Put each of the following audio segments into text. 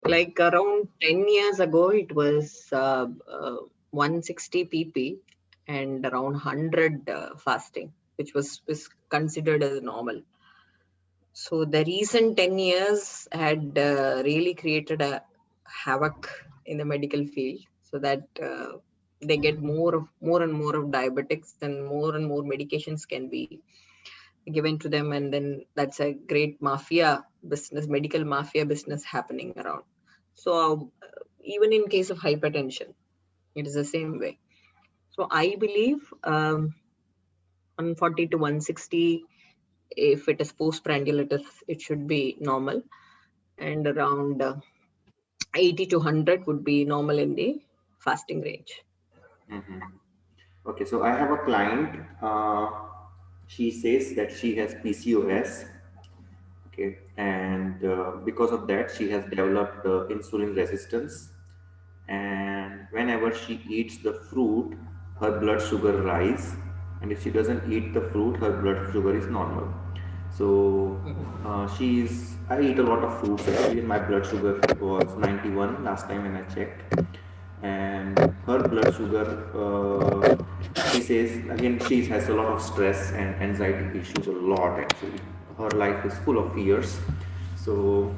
Like around 10 years ago, it was 160 pp and around 100 fasting, which was considered as normal. So the recent 10 years had really created a havoc in the medical field, so that they get more and more of diabetics, and more medications can be given to them, and then that's a great mafia business, medical mafia business happening around. So even in case of hypertension, it is the same way. So I believe 140 to 160, if it is postprandial, it should be normal, and around 80 to 100 would be normal in the fasting range. Mm-hmm. Okay, so I have a client. She says that she has PCOS. Okay, and because of that, she has developed insulin resistance. And whenever she eats the fruit, her blood sugar rise. And if she doesn't eat the fruit, her blood sugar is normal. So I eat a lot of fruits actually, and my blood sugar was 91 last time when I checked. And her blood sugar, she says, again, she has a lot of stress and anxiety issues, a lot actually. Her life is full of fears. So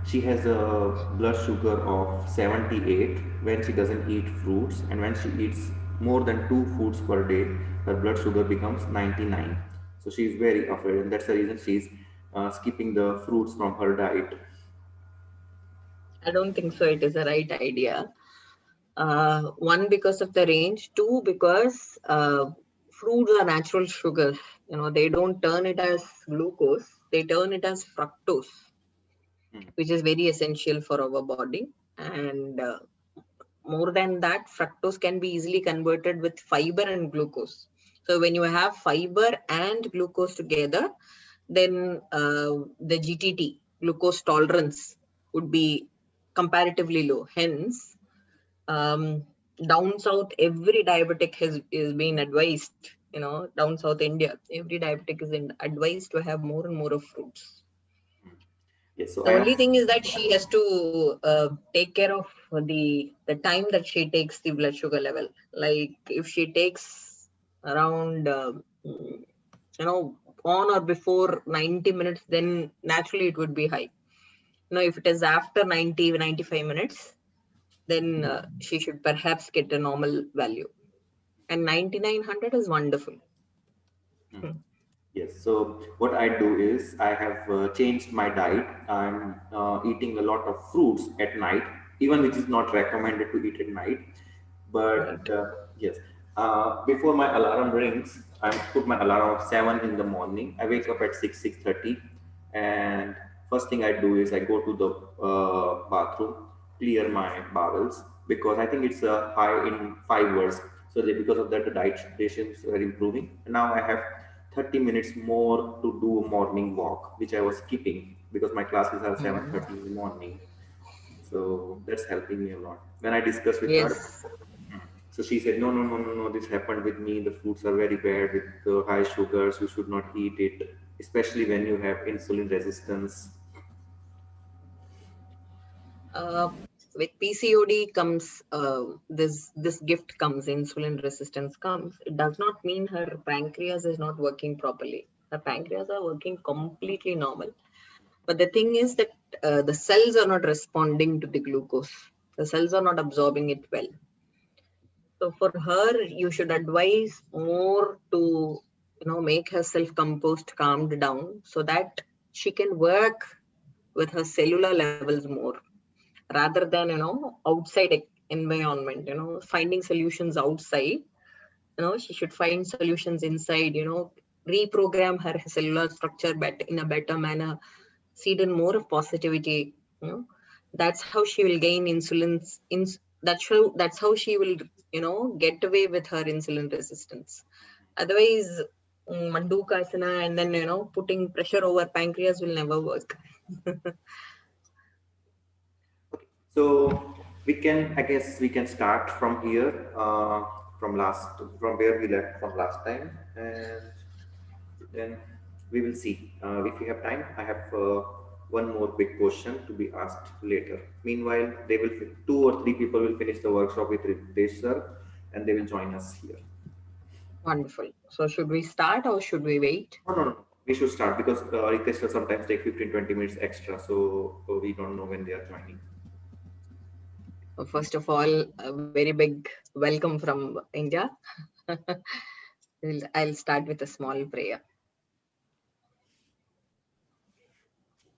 she has a blood sugar of 78 when she doesn't eat fruits, and when she eats more than two foods per day, her blood sugar becomes 99. So she is very afraid, and that's the reason she's skipping the fruits from her diet. I don't think so. It is a right idea. One, because of the range. Two, because fruits are natural sugars. They don't turn it as glucose. They turn it as fructose, which is very essential for our body. And more than that, fructose can be easily converted with fiber and glucose. So when you have fiber and glucose together, then the GTT, glucose tolerance, would be comparatively low. Hence, down south, every diabetic is being advised, down south India, every diabetic is advised to have more and more of fruits. Yes, so The I only have. thing is that she has to take care of the time that she takes the blood sugar level. Like if she takes around on or before 90 minutes, then naturally it would be high. If it is after 90-95 minutes, then she should perhaps get a normal value. And 9900 is wonderful. Hmm. Yes, so what I do is I have changed my diet. I'm eating a lot of fruits at night, even which is not recommended to eat at night. Right. But yes, before my alarm rings, I put my alarm of 7 in the morning. I wake up at 6:30, and first thing I do is I go to the bathroom, clear my bowels because I think it's high in fibers. So because of that, the dietitians are improving. Now I have 30 minutes more to do a morning walk, which I was skipping because my classes are Mhm. 7:30 in the morning. So that's helping me a lot. When I discuss with her, Yes. so she said, no, no, no, no, no, this happened with me. The fruits are very bad with the high sugars. You should not eat it, especially when you have insulin resistance. Uh, with PCOD comes this gift comes, insulin resistance comes. It does not mean her pancreas is not working properly. Her pancreas are working completely normal. But the thing is that the cells are not responding to the glucose. The cells are not absorbing it well. So for her, you should advise more to make herself composed, calmed down, so that she can work with her cellular levels more, rather than outside environment, finding solutions outside. She should find solutions inside, reprogram her cellular structure in a better manner, seed in more of positivity. That's how she will gain that's how she will get away with her insulin resistance. Otherwise, mandukasana and then putting pressure over pancreas will never work. So we can, I guess, we can start from here, from where we left from last time, and then we will see if we have time. I have one more big question to be asked later. Meanwhile, they will 2 or 3 people will finish the workshop with Ritesh sir, and they will join us here. Wonderful. So should we start or should we wait? No, no, no. We should start because Ritesh sir sometimes take 15-20 minutes extra, so we don't know when they are joining. First of all, a very big welcome from India. I'll start with a small prayer.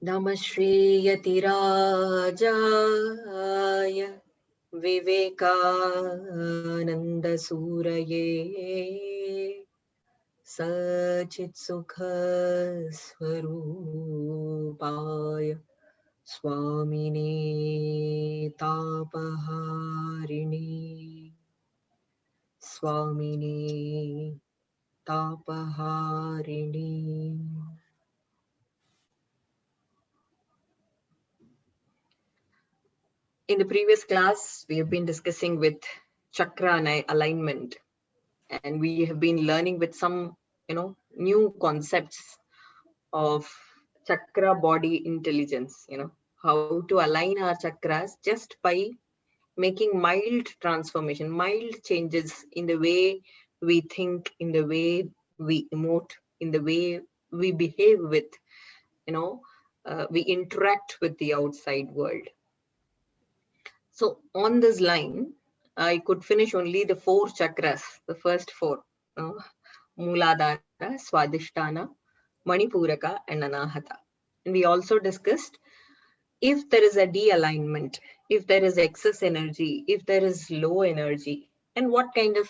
Namah Shri Yatirajaya Vivekananda Suraye Sachit Sukha Swarupaya Swamini Tapaharini Swamini Tapaharini. In the previous class, we have been discussing with chakra and alignment, and we have been learning with some, new concepts of chakra body intelligence, how to align our chakras just by making mild transformation, mild changes in the way we think, in the way we emote, in the way we behave with, we interact with the outside world. So on this line, I could finish only the 4 chakras, the first 4, Mooladhara, Swadhisthana, Manipuraka, and Anahata. And we also discussed if there is a de-alignment, if there is excess energy, if there is low energy, and what kind of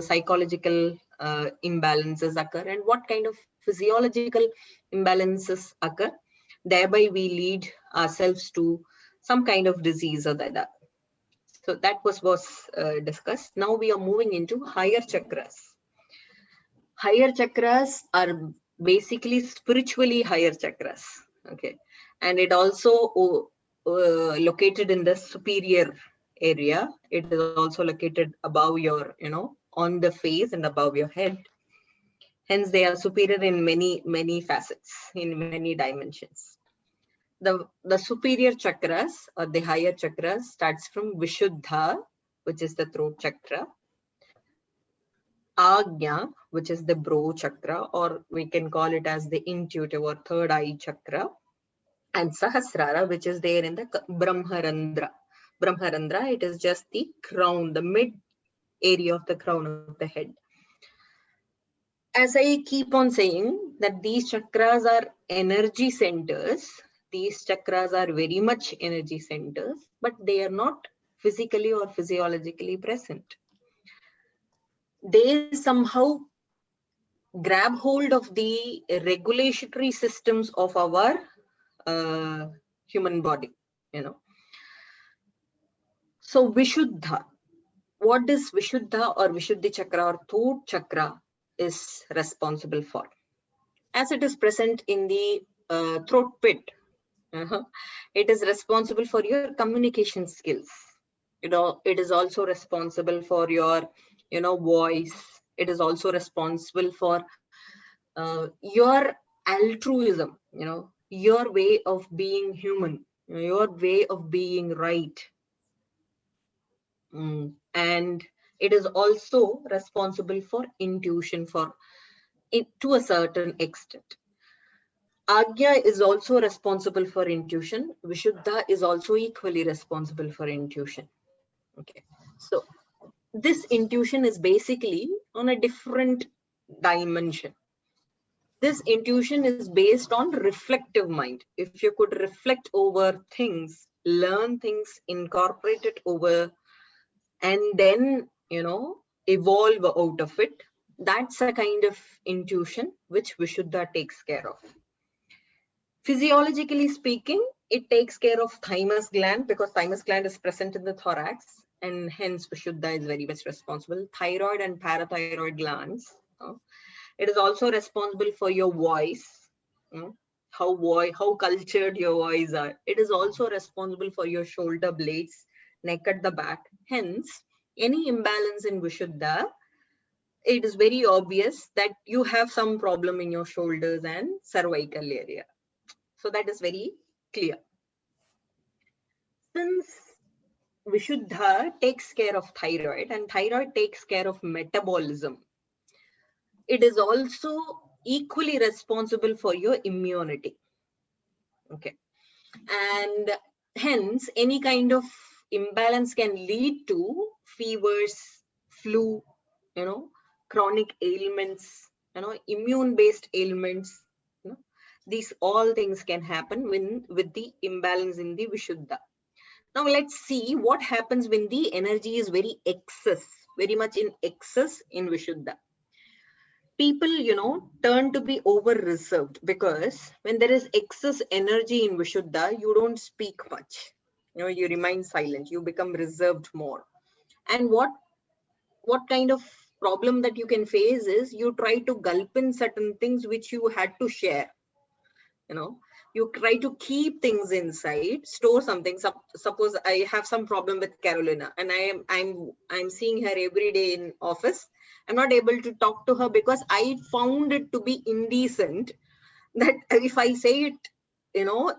psychological imbalances occur, and what kind of physiological imbalances occur. Thereby, we lead ourselves to some kind of disease or the other. So that was discussed. Now we are moving into higher chakras. Higher chakras are basically spiritually higher chakras. Okay, and it also located in the superior area. It is also located above your, on the face and above your head. Hence, they are superior in many facets, in many dimensions. The superior chakras or the higher chakras starts from Vishuddha, which is the throat chakra, Agnya, which is the brow chakra, or we can call it as the intuitive or third eye chakra, and Sahasrara, which is there in the Brahmarandra. Brahmarandra, it is just the crown, the mid area of the crown of the head. As I keep on saying that these chakras are energy centers, these chakras are very much energy centers, but they are not physically or physiologically present. They somehow grab hold of the regulatory systems of our human body, So Vishuddha, what is Vishuddha or Vishuddhi chakra or throat chakra is responsible for? As it is present in the throat pit, it is responsible for your communication skills. It is also responsible for your, voice. It is also responsible for your altruism, your way of being human, your way of being right. And it is also responsible for intuition to a certain extent. Agnya is also responsible for intuition. Vishuddha is also equally responsible for intuition. Okay, so this intuition is basically on a different dimension. This intuition is based on reflective mind. If you could reflect over things, learn things, incorporate it over, and then, evolve out of it, that's a kind of intuition which Vishuddha takes care of. Physiologically speaking, it takes care of thymus gland because thymus gland is present in the thorax, and hence Vishuddha is very much responsible. Thyroid and parathyroid glands. It is also responsible for your voice, how cultured your voice are. It is also responsible for your shoulder blades, neck at the back. Hence, any imbalance in Vishuddha, it is very obvious that you have some problem in your shoulders and cervical area. So that is very clear. Since Vishuddha takes care of thyroid and thyroid takes care of metabolism, it is also equally responsible for your immunity. Okay. And hence, any kind of imbalance can lead to fevers, flu, chronic ailments, immune-based ailments. These all things can happen with the imbalance in the Vishuddha. Now let's see what happens when the energy is very much in excess in Vishuddha. People, turn to be over reserved, because when there is excess energy in Vishuddha, you don't speak much. You remain silent, you become reserved more. And what kind of problem that you can face is you try to gulp in certain things which you had to share. You try to keep things inside, store something. Suppose I have some problem with Carolina and I'm seeing her every day in office. I'm not able to talk to her because I found it to be indecent that if I say it,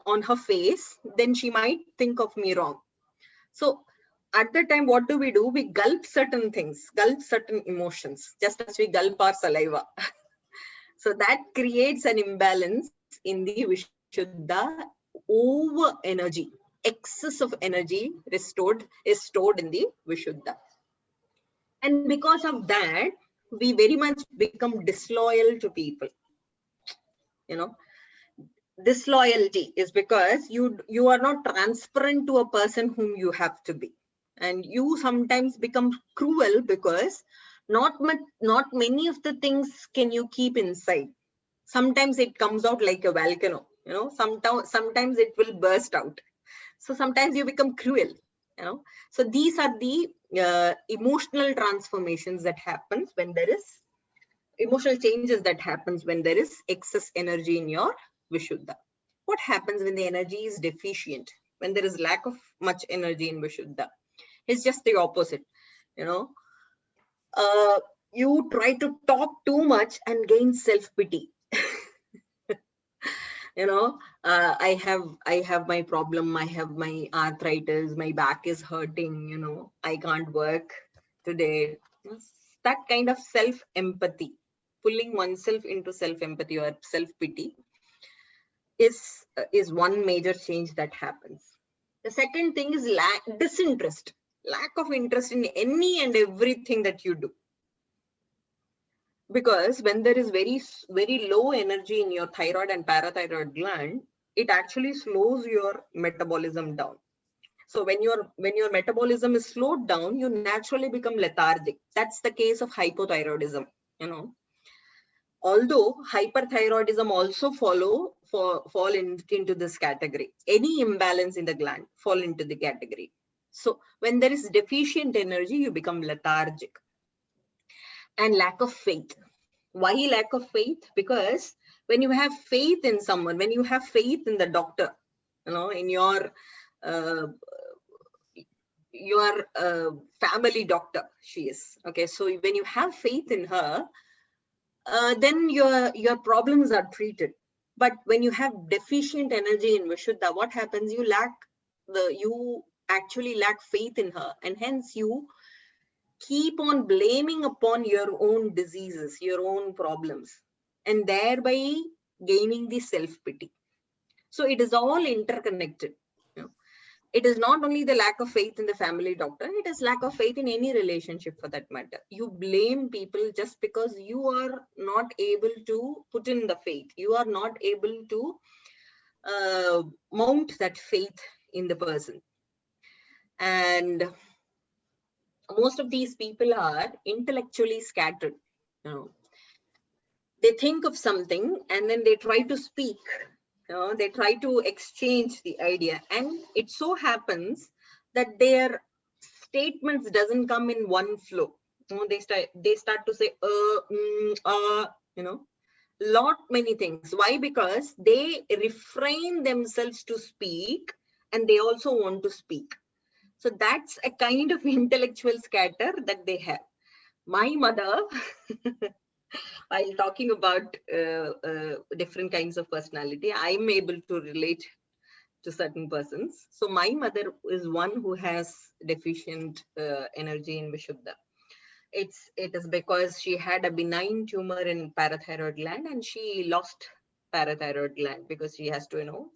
on her face, then she might think of me wrong. So at the time, what do? We gulp certain things, gulp certain emotions, just as we gulp our saliva. So that creates an imbalance in the Vishuddha. Over energy, excess of energy is stored in the Vishuddha. And because of that, we very much become disloyal to people. Disloyalty is because you are not transparent to a person whom you have to be. And you sometimes become cruel because not many of the things can you keep inside. Sometimes it comes out like a volcano, sometimes it will burst out. So sometimes you become cruel, so these are the emotional transformations that happens when there is emotional changes that happens when there is excess energy in your Vishuddha. What happens when the energy is deficient, when there is lack of much energy in Vishuddha? It's just the opposite. You try to talk too much and gain self-pity. I have my problem, I have my arthritis, my back is hurting, I can't work today. That kind of self-empathy, pulling oneself into self-empathy or self-pity is one major change that happens. The second thing is disinterest, lack of interest in any and everything that you do. Because when there is very low energy in your thyroid and parathyroid gland, it actually slows your metabolism down. So when your metabolism is slowed down, you naturally become lethargic. That's the case of hypothyroidism. Although hyperthyroidism also fall into this category. Any imbalance in the gland fall into the category. So when there is deficient energy, you become lethargic. And lack of faith. Why lack of faith? Because when you have faith in someone, when you have faith in the doctor, in your family doctor, she is. Okay, so when you have faith in her, then your problems are treated. But when you have deficient energy in Vishuddha, what happens? You actually lack faith in her, and hence you keep on blaming upon your own diseases, your own problems, and thereby gaining the self-pity. So it is all interconnected. It is not only the lack of faith in the family doctor, it is lack of faith in any relationship for that matter. You blame people just because you are not able to put in the faith. You are not able to mount that faith in the person. And most of these people are intellectually scattered. They think of something and then they try to speak. They try to exchange the idea, and it so happens that their statements doesn't come in one flow. They start to say lot many things. Why? Because they refrain themselves to speak, and they also want to speak. So that's a kind of intellectual scatter that they have. My mother While talking about different kinds of personality, I'm able to relate to certain persons. So my mother is one who has deficient energy in Vishuddha. It is because she had a benign tumor in parathyroid gland, and she lost parathyroid gland because she has to,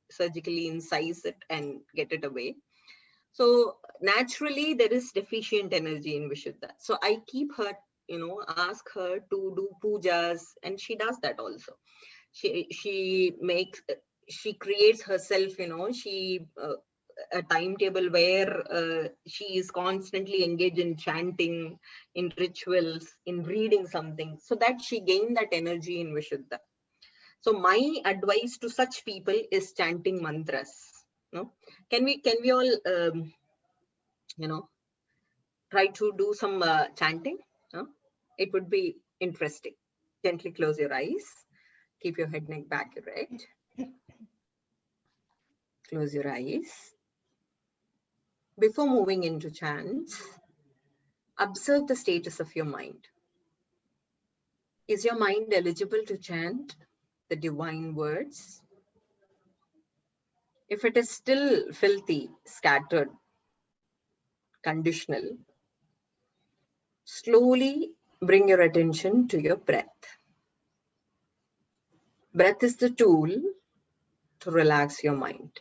surgically incise it and get it away. So naturally there is deficient energy in Vishuddha. So I keep her, ask her to do pujas, and she does that also. She creates herself, a timetable where she is constantly engaged in chanting, in rituals, in reading something, so that she gain that energy in Vishuddha. So my advice to such people is chanting mantras. No, can we all try to do some chanting? No? It would be interesting. Gently close your eyes. Keep your head, neck back, right? Close your eyes. Before moving into chants, observe the status of your mind. Is your mind eligible to chant the divine words? If it is still filthy, scattered, conditional, slowly bring your attention to your breath. Breath is the tool to relax your mind.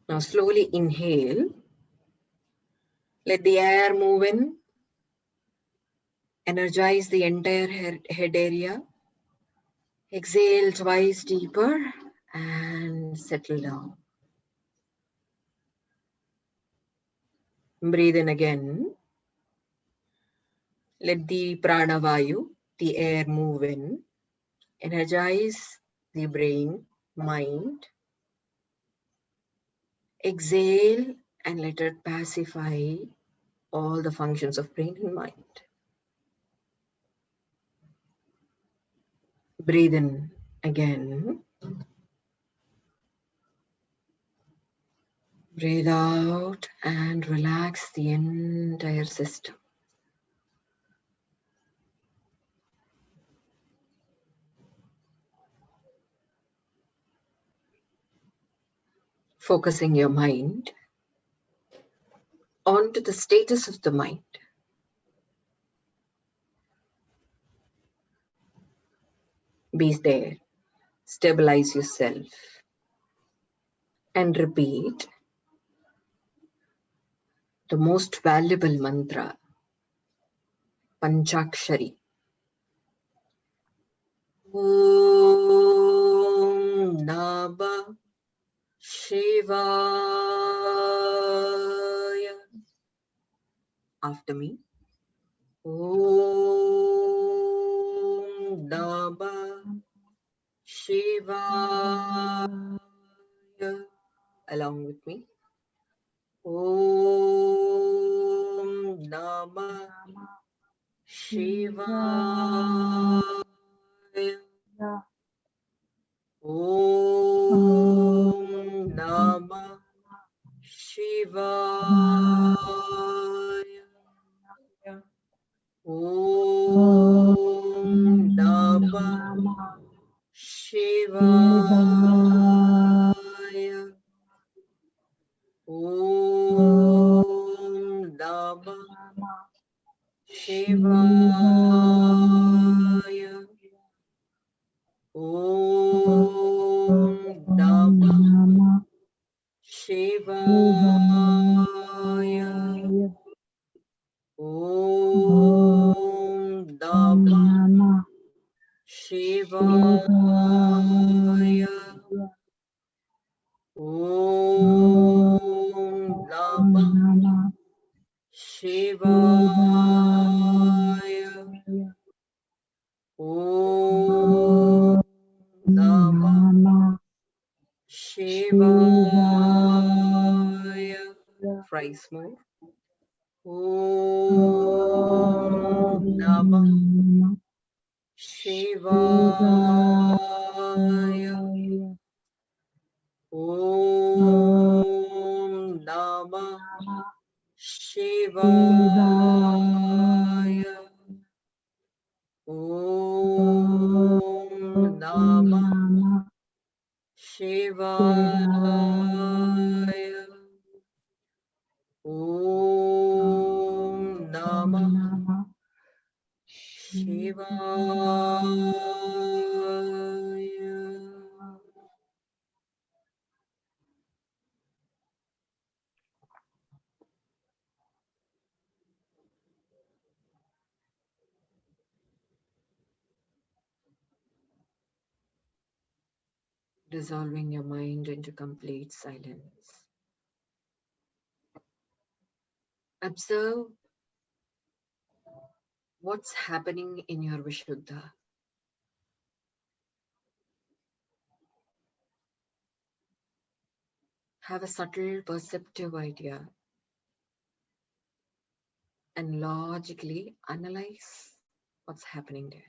Now slowly inhale. Let the air move in. Energize the entire head area. Exhale twice deeper and settle down. Breathe in again. Let the pranavayu, the air, move in. Energize the brain, mind. Exhale and let it pacify all the functions of brain and mind. Breathe in again. Breathe out and relax the entire system. Focusing your mind onto the status of the mind. Be there. Stabilize yourself. And repeat the most valuable mantra, Panchakshari. Om Namah Shivaya. After me. Om Namah Shivaya. Along with me. Om Namah Shivaya. Om Namah Shivaya. Om Namah Shivaya. Om Namah Shivaya. Om Namah Shivaya. Om Namah Shivaya. Om Namah Shivaya. Om Namah Shivaya. Thrice more. Om Namah Shivaya. Om Namah Shivaya. Shivaya. Dissolving your mind into complete silence. Observe what's happening in your Vishuddha. Have a subtle perceptive idea and logically analyze what's happening there.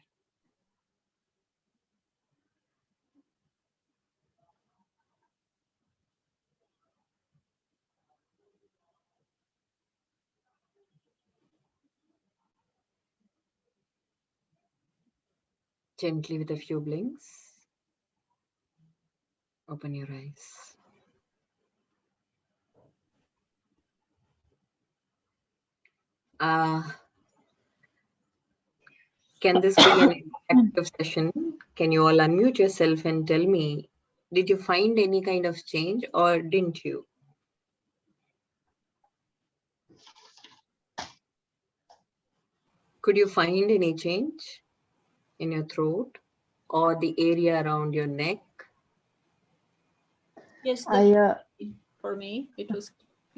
Gently with a few blinks, open your eyes. Can this be an interactive session? Can you all unmute yourself and tell me, did you find any kind of change or didn't you? Could you find any change in your throat or the area around your neck? Yes, for me, it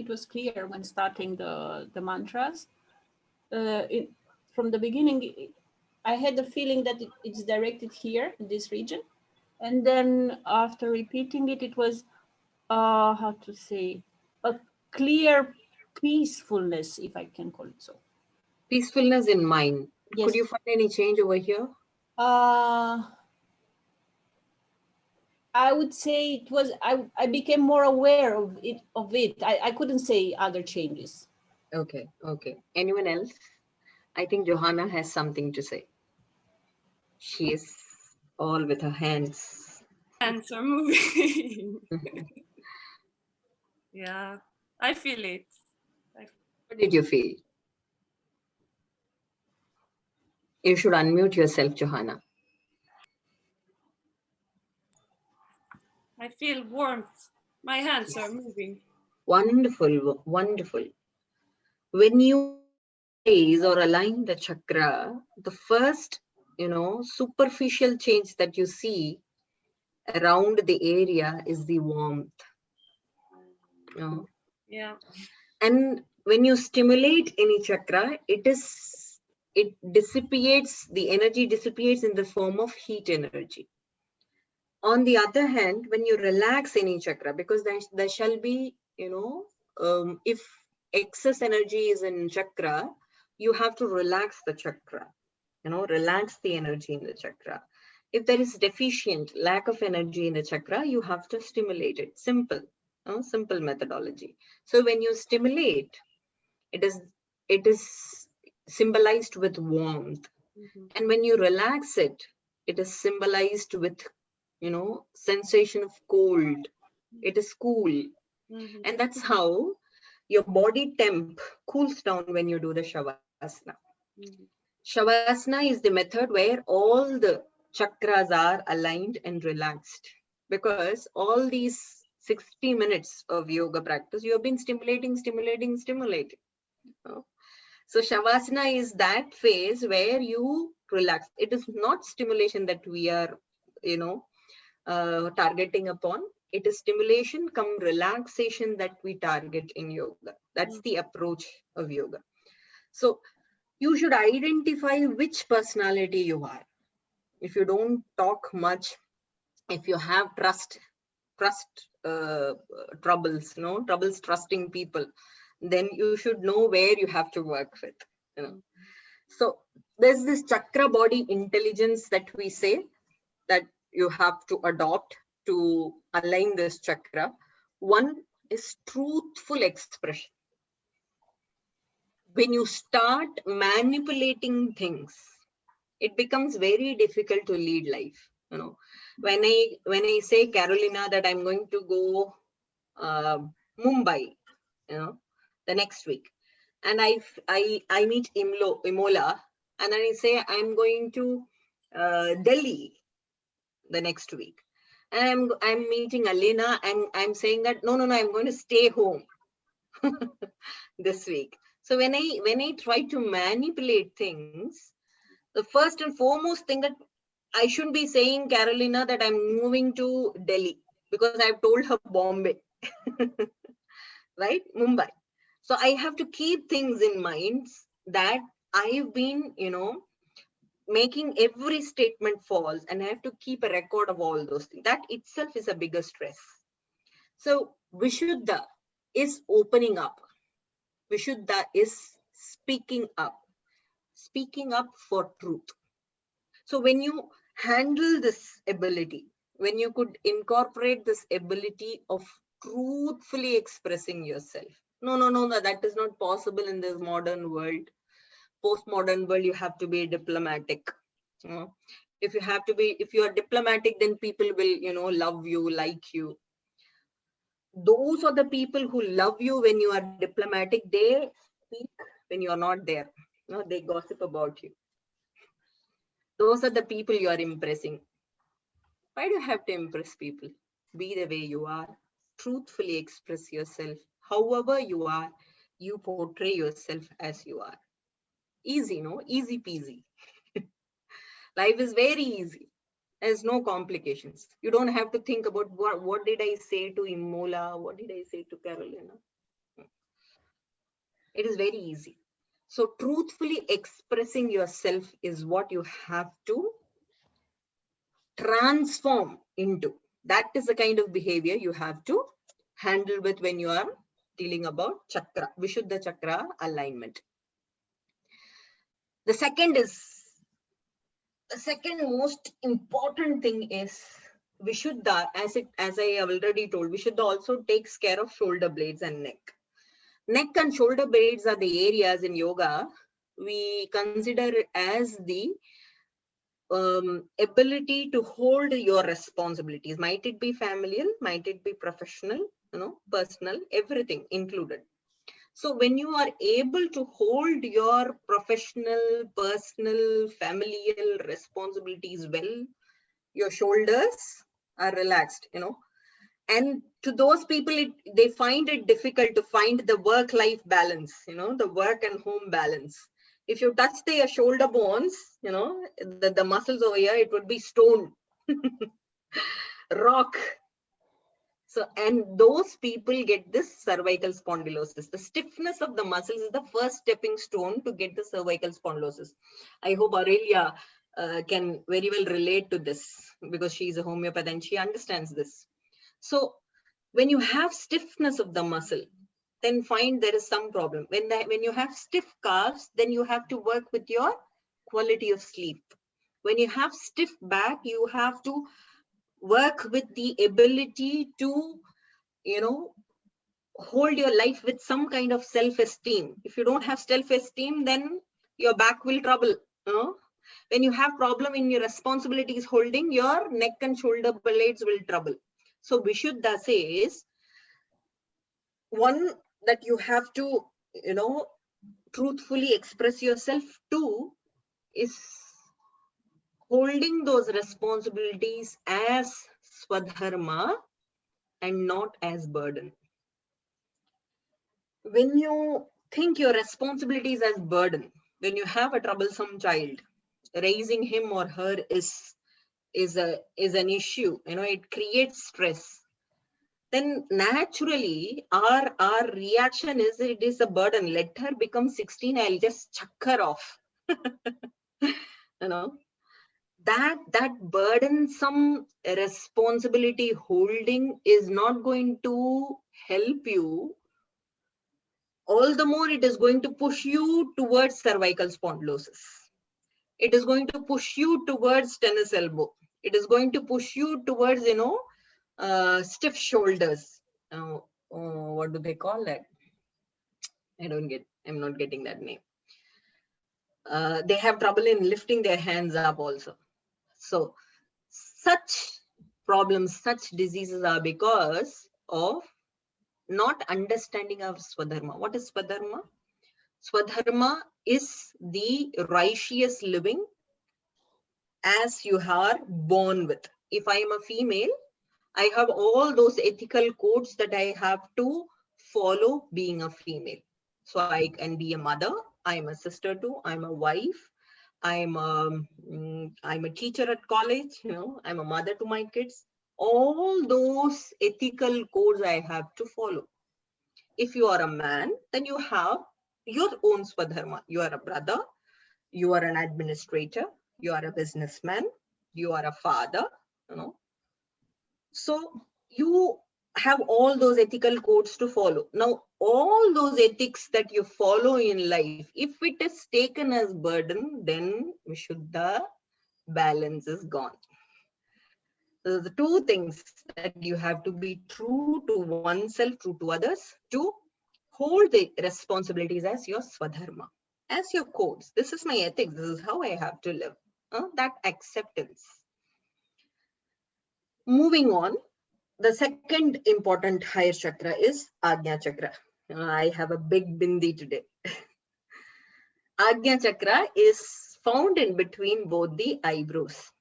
was clear when starting the mantras. From the beginning, I had the feeling that it's directed here in this region, and then after repeating it, it was how to say, a clear peacefulness, if I can call it so. Peacefulness in mind. Yes. Could you find any change over here? I would say it was, I became more aware of it. I couldn't say other changes. Okay. Anyone else? I think Johanna has something to say. She is all with her hands. Hands are moving. Yeah, I feel it. What did you feel? You should unmute yourself, Johanna. I feel warmth. My hands are moving. Wonderful, wonderful. When you raise or align the chakra, the first, superficial change that you see around the area is the warmth. Yeah. And when you stimulate any chakra, it dissipates, the energy dissipates in the form of heat energy. On the other hand, when you relax any chakra, because there shall be, if excess energy is in chakra, you have to relax the chakra, relax the energy in the chakra. If there is deficient, lack of energy in the chakra, you have to stimulate it. Simple methodology. So when you stimulate, it is symbolized with warmth. Mm-hmm. And when you relax it, it is symbolized with, sensation of cold. It is cool. Mm-hmm. And that's how your body temp cools down when you do the Shavasana. Mm-hmm. Shavasana is the method where all the chakras are aligned and relaxed, because all these 60 minutes of yoga practice, you have been stimulating. So Shavasana is that phase where you relax. It is not stimulation that we are, targeting upon. It is stimulation come relaxation that we target in yoga. That's the approach of yoga. So you should identify which personality you are. If you don't talk much, if you have trust troubles, troubles trusting people, then you should know where you have to work with. So there's this chakra body intelligence that we say that you have to adopt to align this chakra. One is truthful expression. When you start manipulating things, it becomes very difficult to lead life. When I say, Carolina, that I'm going to go Mumbai, the next week, and I meet Imola, And then I say, I'm going to Delhi the next week. And I'm meeting Alina, and I'm saying that, no, I'm going to stay home this week. So when I try to manipulate things, the first and foremost thing that I shouldn't be saying, Carolina, that I'm moving to Delhi, because I've told her Bombay, right? Mumbai. So I have to keep things in mind that I've been, making every statement false, and I have to keep a record of all those things. That itself is a bigger stress. So Vishuddha is opening up. Vishuddha is speaking up for truth. So when you handle this ability, when you could incorporate this ability of truthfully expressing yourself. No, that is not possible in this modern world. Postmodern world, you have to be diplomatic. If you are diplomatic, then people will, love you, like you. Those are the people who love you when you are diplomatic. They speak when you are not there. They gossip about you. Those are the people you are impressing. Why do you have to impress people? Be the way you are. Truthfully express yourself. However you are, you portray yourself as you are. Easy, no? Easy peasy. Life is very easy. There's no complications. You don't have to think about what did I say to Imola? What did I say to Carolina? It is very easy. So truthfully expressing yourself is what you have to transform into. That is the kind of behavior you have to handle with when you are dealing about chakra, Vishuddha chakra alignment. The second most important thing is Vishuddha, as I have already told, Vishuddha also takes care of shoulder blades and neck. Neck and shoulder blades are the areas in yoga we consider as the ability to hold your responsibilities. Might it be familial, might it be professional, personal, everything included. So when you are able to hold your professional, personal, familial responsibilities well, your shoulders are relaxed, and to those people, they find it difficult to find the work-life balance, the work and home balance. If you touch their shoulder bones, the muscles over here, it would be stone, rock. So, and those people get this cervical spondylosis. The stiffness of the muscles is the first stepping stone to get the cervical spondylosis. I hope Aurelia can very well relate to this, because she is a homeopath and she understands this. So when you have stiffness of the muscle, then find there is some problem. When you have stiff calves, then you have to work with your quality of sleep. When you have stiff back, you have to work with the ability to, hold your life with some kind of self-esteem. If you don't have self-esteem, then your back will trouble. When you have problem in your responsibilities holding, your neck and shoulder blades will trouble. So Vishuddha says, one, that you have to, truthfully express yourself. Two is holding those responsibilities as Swadharma and not as burden. When you think your responsibilities as burden, when you have a troublesome child, raising him or her is an issue, it creates stress. Then naturally our reaction is, it is a burden. Let her become 16, I'll just chuck her off. That burdensome responsibility holding is not going to help you. All the more it is going to push you towards cervical spondylosis. It is going to push you towards tennis elbow. It is going to push you towards, stiff shoulders. What do they call that? I'm not getting that name. They have trouble in lifting their hands up also. So such problems, such diseases are because of not understanding of Swadharma. What is Swadharma? Swadharma is the righteous living as you are born with. If I am a female, I have all those ethical codes that I have to follow being a female. So I can be a mother, I'm a sister too, I'm a wife, I'm a teacher at college, I'm a mother to my kids. All those ethical codes I have to follow. If you are a man, then you have your own Swadharma. You are a brother, you are an administrator, you are a businessman, you are a father, So you have all those ethical codes to follow. Now, all those ethics that you follow in life, if it is taken as burden, then Vishuddha, balance is gone. So the two things that you have to be true to oneself, true to others, to hold the responsibilities as your Swadharma, as your codes. This is my ethics. This is how I have to live. That acceptance. Moving on, the second important higher chakra is Agnya Chakra. I have a big bindi today. Agnya Chakra is found in between both the eyebrows.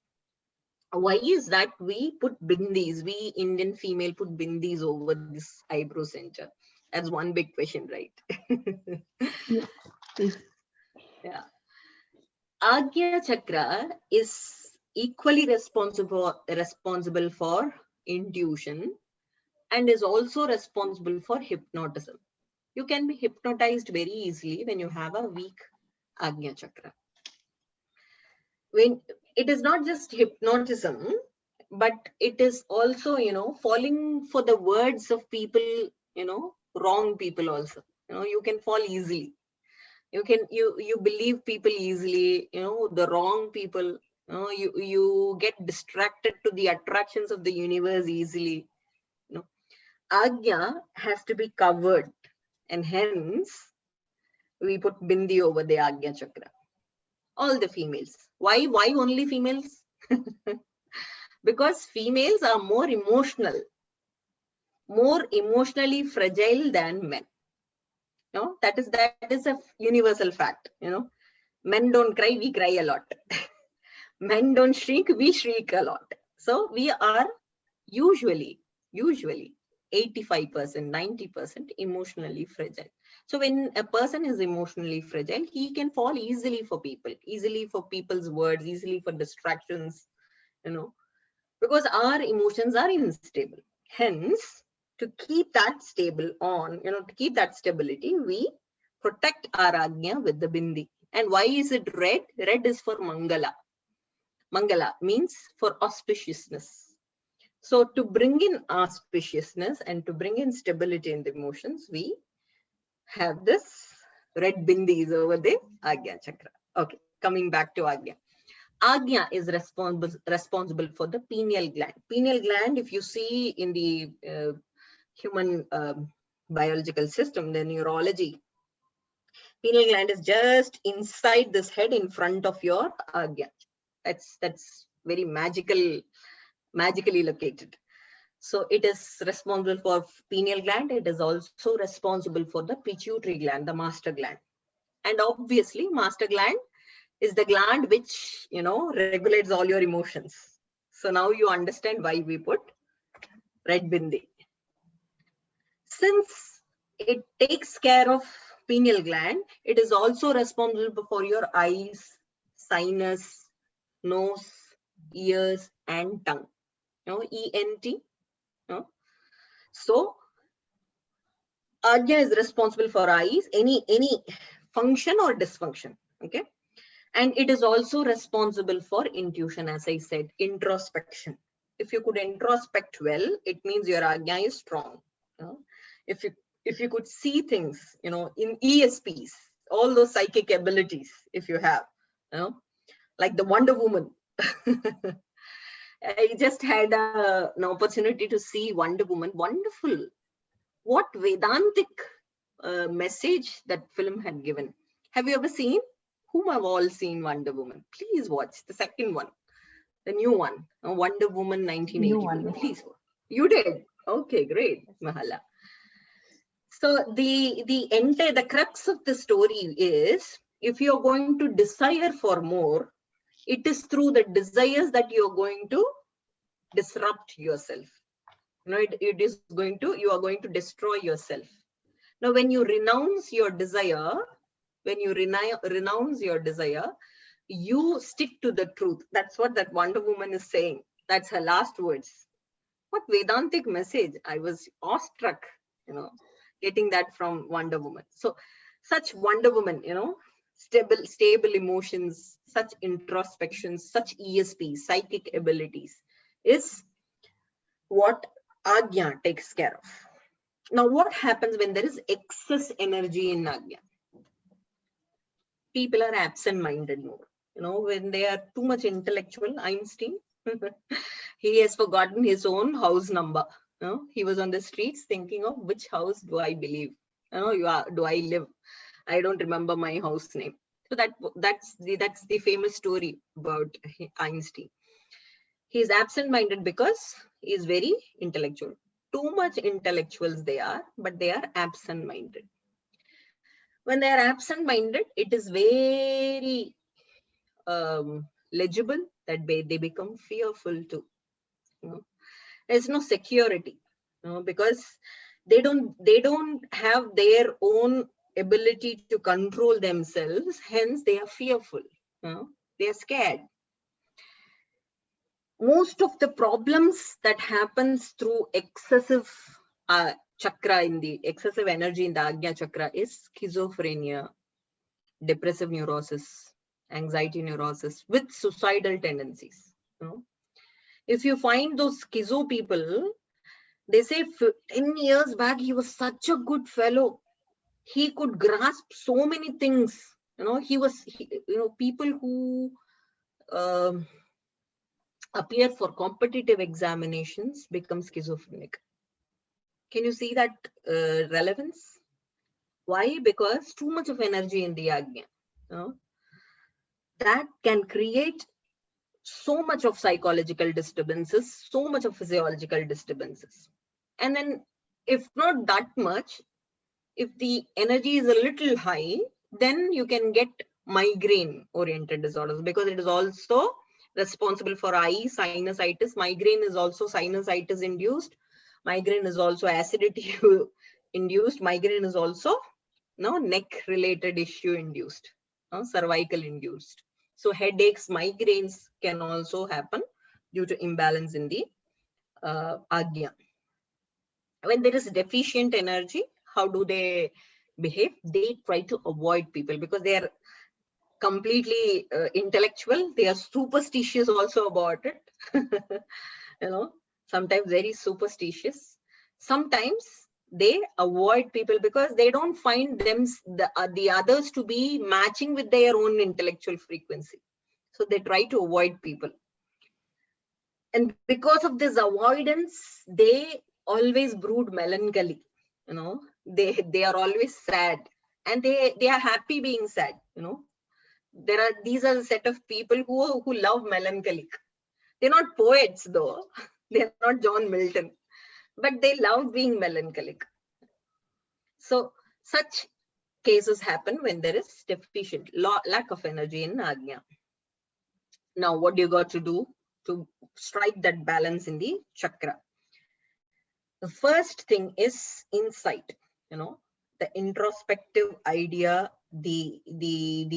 Why is that we put bindis? We Indian female put bindis over this eyebrow center. That's one big question, right? Yeah. Agnya Chakra is equally responsible for intuition and is also responsible for hypnotism. You can be hypnotized very easily when you have a weak Agnya Chakra. When it is not just hypnotism, but it is also, falling for the words of people, wrong people also. You can fall easily. You believe people easily, the wrong people, you get distracted to the attractions of the universe easily. Agnya has to be covered, and hence we put bindi over the Agnya Chakra. All the females. Why only females? Because females are more emotionally fragile than men. That is a universal fact. Men don't cry, we cry a lot. Men don't shriek, we shriek a lot. So we are usually 85%, 90% emotionally fragile. So when a person is emotionally fragile, he can fall easily for people's words, easily for distractions, because our emotions are unstable. Hence, to keep that to keep that stability, we protect our Agnya with the bindi. And why is it red? Red is for Mangala. Mangala means for auspiciousness. So to bring in auspiciousness and to bring in stability in the emotions, we have this red bindis over the Agnya Chakra. Okay, coming back to Agnya. Agnya is responsible for the pineal gland. Pineal gland, if you see in the human biological system, the neurology, pineal gland is just inside this head in front of your Agnya. That's very magically located. So it is responsible for pineal gland. It is also responsible for the pituitary gland, the master gland. And obviously, master gland is the gland which, regulates all your emotions. So now you understand why we put red bindi. Since it takes care of pineal gland, it is also responsible for your eyes, sinus, nose, ears, and tongue. ENT. So Agnya is responsible for eyes, any function or dysfunction. Okay. And it is also responsible for intuition, as I said, introspection. If you could introspect well, it means your Agnya is strong. If you could see things, in ESPs, all those psychic abilities, if you have, like the Wonder Woman. I just had an opportunity to see Wonder Woman. Wonderful. What Vedantic message that film had given. Have you ever seen? Whom have all seen Wonder Woman? Please watch the second one, the new one, Wonder Woman 1982. Please, you did. Okay, great, Mahala. So the crux of the story is, if you're going to desire for more, it is through the desires that you're going to disrupt yourself. You know, you are going to destroy yourself. Now, when you renounce your desire, you stick to the truth. That's what that Wonder Woman is saying. That's her last words. What Vedantic message! I was awestruck, you know, getting that from Wonder Woman. So, such Wonder Woman, you know, stable emotions, such introspection, such ESP, psychic abilities, is what Agnya takes care of. Now, what happens when there is excess energy in Agnya? People are absent-minded more. You know, when they are too much intellectual, Einstein, he has forgotten his own house number. You know, he was on the streets thinking of which house do I believe? You know, do I live? I don't remember my house name. So that's the famous story about Einstein. He is absent-minded because he is very intellectual. Too much intellectuals they are, but they are absent-minded. When they are absent-minded, it is very legible that they become fearful too. You know? There's no security, you know, because they don't have their own ability to control themselves. Hence, they are fearful. You know? They are scared. Most of the problems that happens through excessive chakra in the excessive energy in the Agnya Chakra is schizophrenia, depressive neurosis, anxiety neurosis with suicidal tendencies. You know? If you find those schizo people, they say 10 years back, he was such a good fellow. He could grasp so many things. You know, people who appear for competitive examinations become schizophrenic. Can you see that relevance? Why? Because too much of energy in the Agnya. You know? That can create so much of psychological disturbances, so much of physiological disturbances. And then if not that much, if the energy is a little high, then you can get migraine oriented disorders, because it is also responsible for eye sinusitis. Migraine is also sinusitis induced. Migraine is also acidity induced. Migraine is also neck related issue induced, cervical induced. So headaches, migraines can also happen due to imbalance in the Agnya. When there is deficient energy, how do they behave? They try to avoid people because they are completely intellectual. They are superstitious also about it. You know, sometimes very superstitious. Sometimes they avoid people because they don't find the others to be matching with their own intellectual frequency. So they try to avoid people. And because of this avoidance, they always brood melancholy. You know, they are always sad, and they are happy being sad. You know, these are a set of people who love melancholic. They're not poets though. They're not John Milton, but they love being melancholic. So such cases happen when there is deficient lack of energy in Agnya. Now, what do you got to do to strike that balance in the chakra? The first thing is insight. You know, the introspective idea, the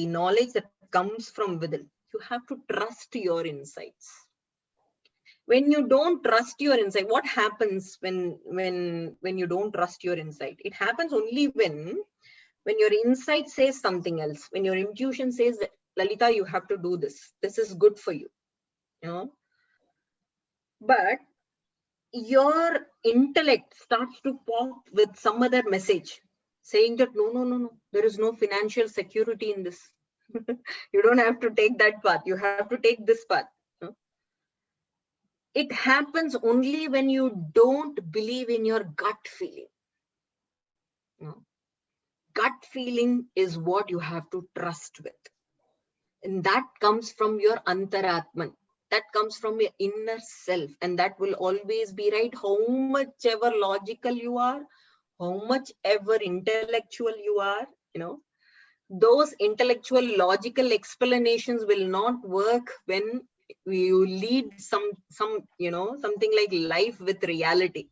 knowledge that comes from within. You have to trust your insights. When you don't trust your insight, what happens when you don't trust your insight? It happens only when your insight says something else, when your intuition says that, Lalita, you have to do this. This is good for you. You know, but your intellect starts to pop with some other message saying that no, there is no financial security in this. You don't have to take that path. You have to take this path. It happens only when you don't believe in your gut feeling. Gut feeling is what you have to trust with. And that comes from your antaratman. That comes from your inner self. And that will always be right. How much ever logical you are, how much ever intellectual you are, those intellectual logical explanations will not work when you lead something like life with reality.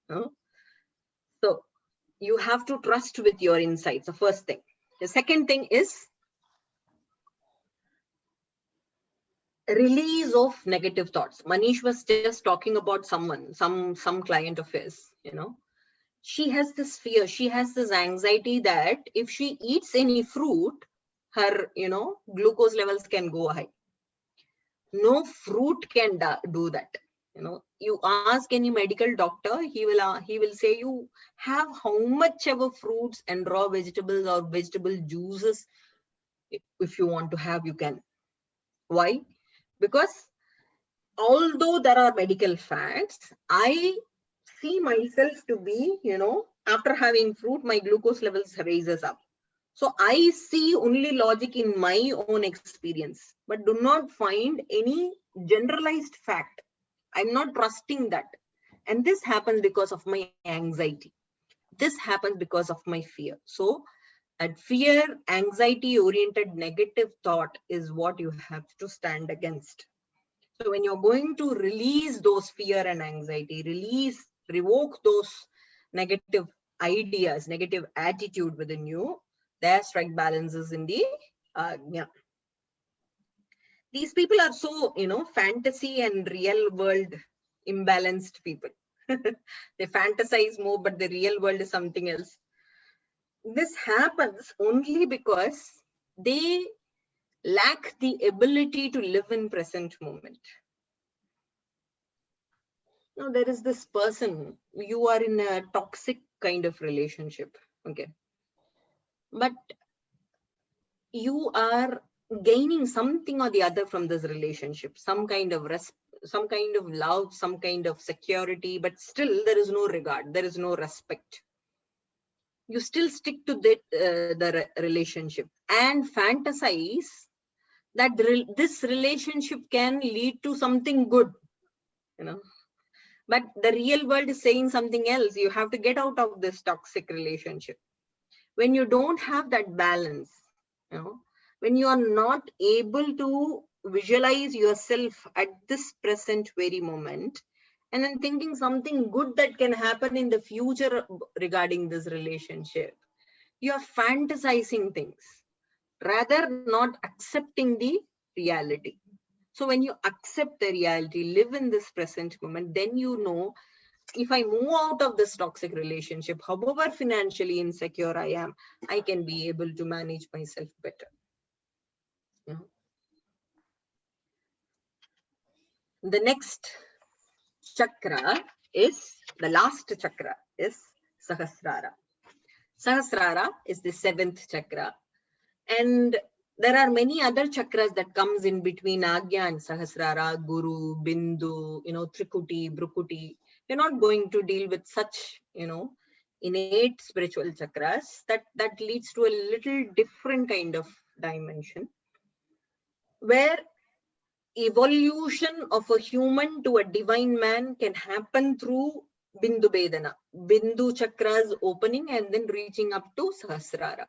So you have to trust with your insights, the first thing. The second thing is release of negative thoughts. Manish was just talking about someone, some client of his, she has this fear, she has this anxiety that if she eats any fruit, her, glucose levels can go high. No fruit can do that. You ask any medical doctor, he will say you have how much ever fruits and raw vegetables or vegetable juices if you want to have, you can. Why? Because although there are medical facts, I see myself to be, after having fruit, my glucose levels raises up. So I see only logic in my own experience, but do not find any generalized fact. I'm not trusting that. And this happens because of my anxiety. This happens because of my fear. So that fear, anxiety oriented negative thought is what you have to stand against. So when you're going to release those fear and anxiety, revoke those negative ideas, negative attitude within you, there strike balances in the Agnya. These people are so, fantasy and real world imbalanced people. They fantasize more, but the real world is something else. This happens only because they lack the ability to live in present moment. Now, there is this person, you are in a toxic kind of relationship, okay? But you are gaining something or the other from this relationship, some kind of love, some kind of security, but still there is no regard, there is no respect. You still stick to the relationship and fantasize that this relationship can lead to something good, but the real world is saying something else. You have to get out of this toxic relationship. When you don't have that balance, when you are not able to visualize yourself at this present very moment, and then thinking something good that can happen in the future regarding this relationship, you are fantasizing things rather not accepting the reality. So when you accept the reality, live in this present moment, then if I move out of this toxic relationship, however financially insecure I am, I can be able to manage myself better. The next chakra is, the last chakra is Sahasrara. Sahasrara is the 7th chakra. And there are many other chakras that comes in between Agnya and Sahasrara, Guru, Bindu, Trikuti, Brukuti. We're not going to deal with such, innate spiritual chakras. That leads to a little different kind of dimension, where evolution of a human to a divine man can happen through Bindu Bedana, Bindu chakras opening and then reaching up to Sahasrara.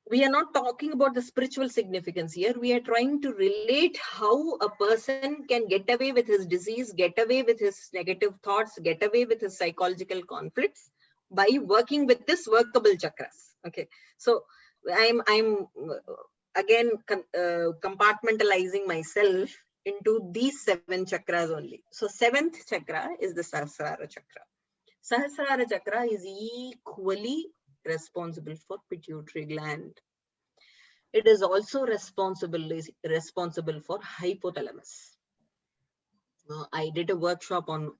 We are not talking about the spiritual significance here. We are trying to relate how a person can get away with his disease, get away with his negative thoughts, get away with his psychological conflicts by working with this workable chakras. Okay, so I'm again compartmentalizing myself into these 7 chakras only. So 7th chakra is the Sahasrara chakra. Sahasrara chakra is equally responsible for pituitary gland. It is also responsible for hypothalamus. I did a workshop on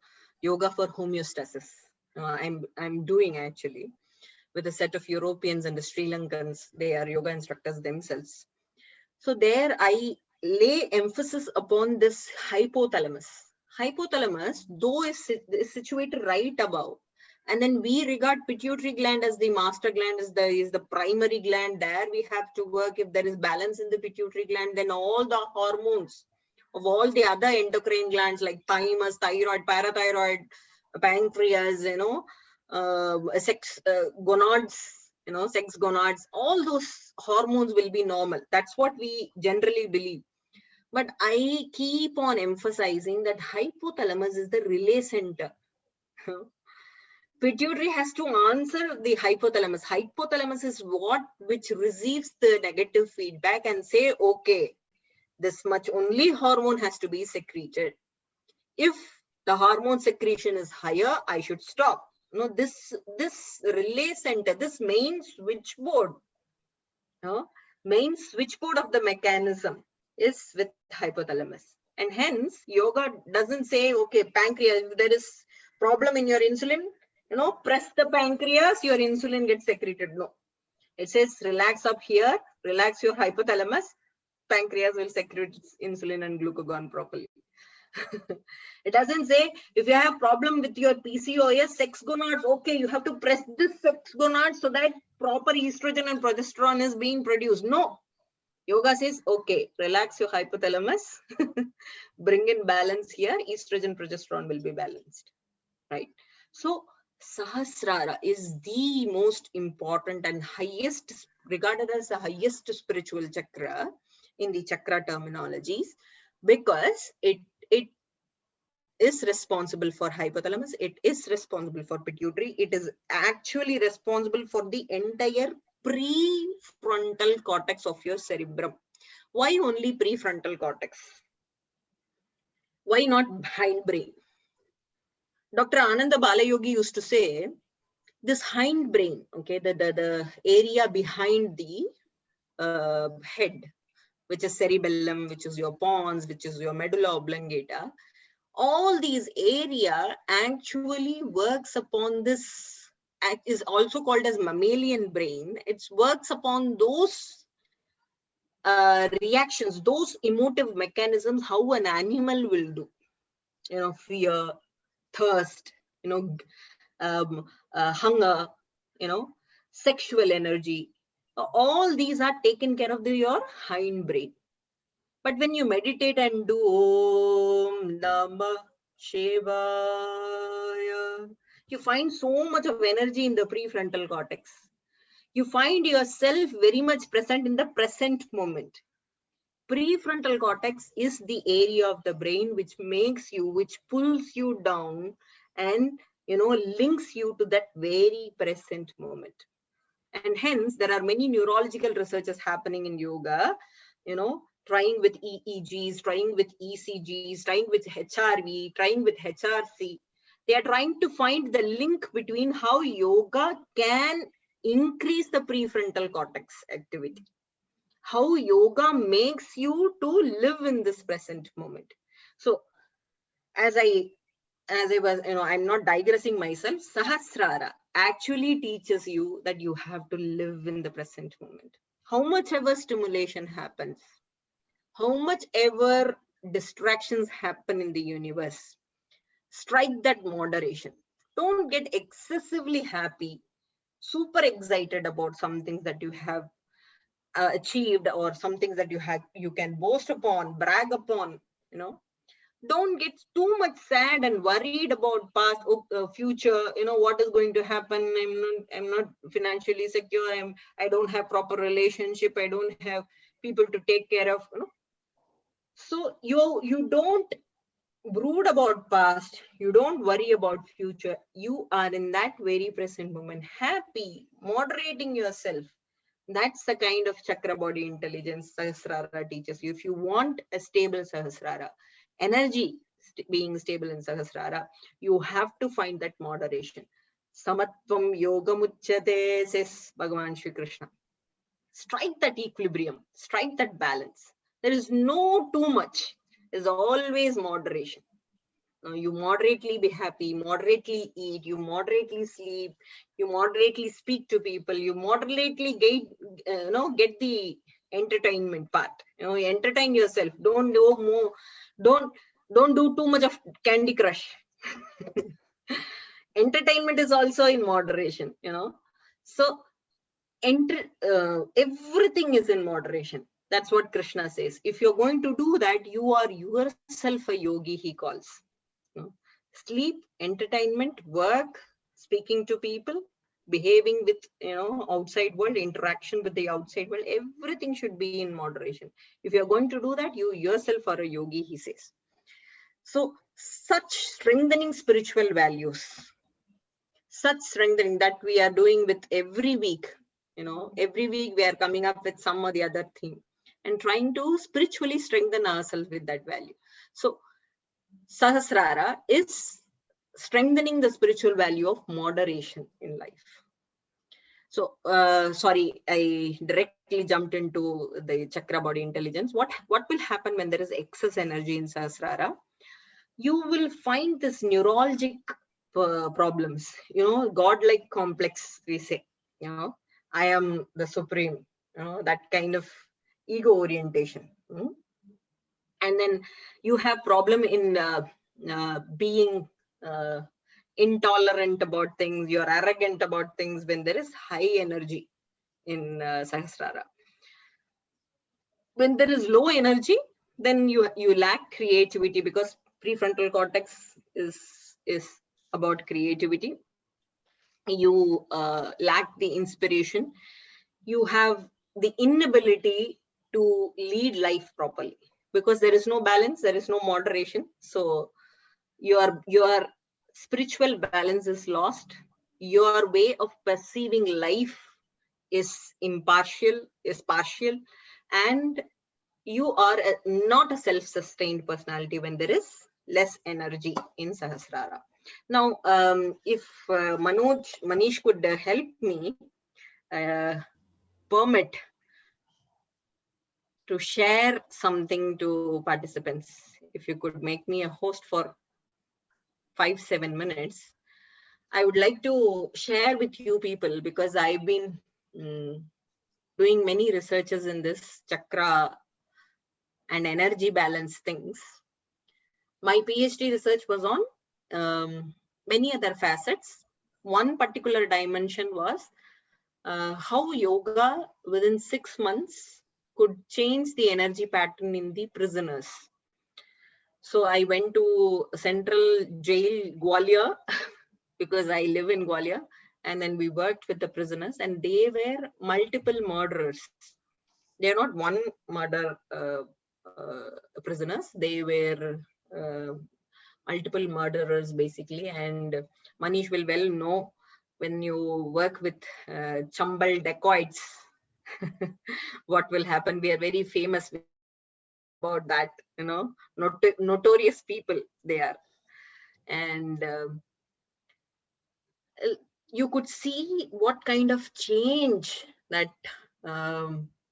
yoga for homeostasis. I'm doing actually with a set of Europeans and the Sri Lankans. They are yoga instructors themselves. So there I lay emphasis upon this hypothalamus. Hypothalamus, though is situated right above, and then we regard pituitary gland as the master gland, is the primary gland. There we have to work. If there is balance in the pituitary gland, then all the hormones of all the other endocrine glands like thymus, thyroid, parathyroid, pancreas, sex gonads, sex gonads, all those hormones will be normal. That's what we generally believe. But I keep on emphasizing that hypothalamus is the relay center. Pituitary has to answer the hypothalamus. Hypothalamus is which receives the negative feedback and say, okay, this much only hormone has to be secreted. If the hormone secretion is higher, I should stop. This relay center, this main switchboard, main switchboard of the mechanism is with hypothalamus. And hence, yoga doesn't say, okay, pancreas, if there is problem in your insulin, press the pancreas, your insulin gets secreted. No. It says relax up here, relax your hypothalamus, pancreas will secrete insulin and glucagon properly. It doesn't say if you have problem with your PCOS, sex gonads, okay, you have to press this sex gonad so that proper estrogen and progesterone is being produced. No. Yoga says, okay, relax your hypothalamus, bring in balance here, estrogen, progesterone will be balanced, right? So Sahasrara is the most important and highest, regarded as the highest spiritual chakra in the chakra terminologies, because it is responsible for hypothalamus, it is responsible for pituitary, it is actually responsible for the entire prefrontal cortex of your cerebrum. Why only prefrontal cortex? Why not hindbrain? Dr. Ananda Balayogi used to say, this hindbrain, okay, the area behind the head, which is cerebellum, which is your pons, which is your medulla oblongata, all these area actually works upon this, is also called as mammalian brain. It works upon those reactions, those emotive mechanisms, how an animal will do, fear, thirst, hunger, sexual energy. All these are taken care of your hindbrain. But when you meditate and do Om Namah Shivaya, you find so much of energy in the prefrontal cortex. You find yourself very much present in the present moment. Prefrontal cortex is the area of the brain which makes you, which pulls you down and, links you to that very present moment. And hence, there are many neurological researches happening in yoga, trying with EEGs, trying with ECGs, trying with HRV, trying with HRC. They are trying to find the link between how yoga can increase the prefrontal cortex activity, how yoga makes you to live in this present moment. So as I was, I'm not digressing myself, Sahasrara actually teaches you that you have to live in the present moment. How much ever stimulation happens, how much ever distractions happen in the universe, strike that moderation. Don't get excessively happy, super excited about some things that you have achieved or some things that you can boast upon, brag upon, Don't get too much sad and worried about past, future, what is going to happen. I'm not financially secure. I don't have proper relationship. I don't have people to take care of, So you don't brood about past. You don't worry about future. You are in that very present moment, happy, moderating yourself. That's the kind of chakra body intelligence Sahasrara teaches you. If you want a stable Sahasrara, energy being stable in Sahasrara, you have to find that moderation. Samatvam yoga muchyate, says Bhagavan Shri Krishna. Strike that equilibrium, strike that balance. There is no too much. There's always moderation. You moderately be happy, moderately eat, you moderately sleep, you moderately speak to people, you moderately get the entertainment part. Entertain yourself. Don't do more. Don't do too much of Candy Crush. Entertainment is also in moderation. So everything is in moderation. That's what Krishna says. If you're going to do that, you are yourself a yogi, he calls. Sleep, entertainment, work, speaking to people, behaving with, outside world, interaction with the outside world, everything should be in moderation. If you're going to do that, you yourself are a yogi, he says. So such strengthening spiritual values, such strengthening that we are doing with every week, every week we are coming up with some or the other theme and trying to spiritually strengthen ourselves with that value. So Sahasrara is strengthening the spiritual value of moderation in life. So, sorry, I directly jumped into the chakra body intelligence. What will happen when there is excess energy in Sahasrara? You will find this neurologic problems, godlike complex, we say, I am the supreme, that kind of ego orientation. And then you have problem in being intolerant about things, you're arrogant about things when there is high energy in Sahasrara. When there is low energy, then you lack creativity, because prefrontal cortex is about creativity. You lack the inspiration. You have the inability to lead life properly, because there is no balance, there is no moderation. So your spiritual balance is lost. Your way of perceiving life is impartial, is partial, and you are not a self-sustained personality when there is less energy in Sahasrara. Now, if Manish could help me permit to share something to participants, if you could make me a host for 5-7 minutes, I would like to share with you people, because I've been doing many researches in this chakra and energy balance things. My PhD research was on many other facets. One particular dimension was how yoga within 6 months could change the energy pattern in the prisoners. So I went to Central Jail, Gwalior, because I live in Gwalior, and then we worked with the prisoners, and they were multiple murderers. They are not one murder prisoners, they were multiple murderers basically. And Manish will well know, when you work with chambal dacoits, what will happen. We are very famous about that, notorious people they are. And you could see what kind of change that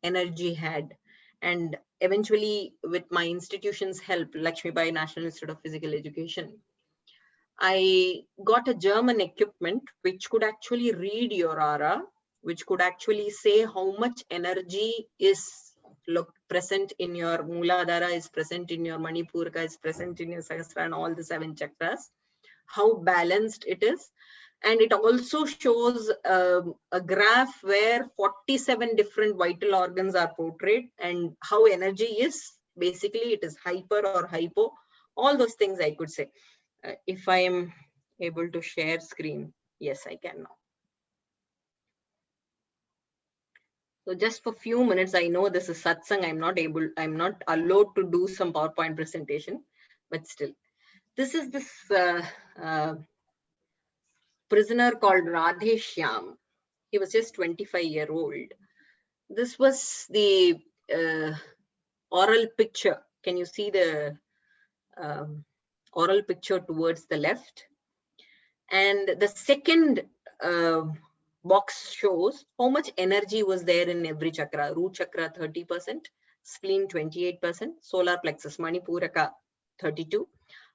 energy had. And eventually, with my institution's help, Lakshmibai National Institute of Physical Education, I got a German equipment which could actually read your aura, which could actually say how much energy is present in your Mooladhara, is present in your Manipuraka, is present in your Sahasrara, and all the 7 chakras, how balanced it is. And it also shows a graph where 47 different vital organs are portrayed, and how energy is, basically it is hyper or hypo, all those things I could say. If I am able to share screen, yes, I can now. So just for a few minutes, I know this is satsang, I'm not allowed to do some PowerPoint presentation, but still, this is this prisoner called Radhe Shyam. He was just 25-year-old. This was the oral picture. Can you see the oral picture towards the left? And the second box shows how much energy was there in every chakra. Root chakra 30%, spleen 28%, solar plexus Manipuraka 32%,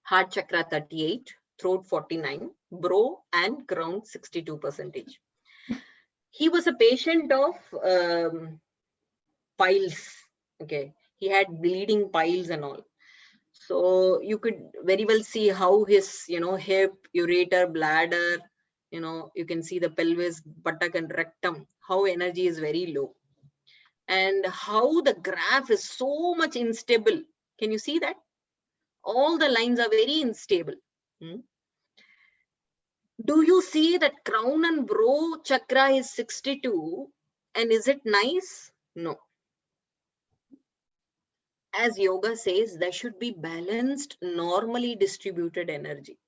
heart chakra 38%, throat 49%, brow and crown 62%. He was a patient of piles. Okay, he had bleeding piles and all. So you could very well see how his, hip, ureter, bladder, you can see the pelvis, buttock and rectum, how energy is very low. And how the graph is so much unstable. Can you see that? All the lines are very unstable. Do you see that crown and brow chakra is 62? And is it nice? No. As yoga says, there should be balanced, normally distributed energy.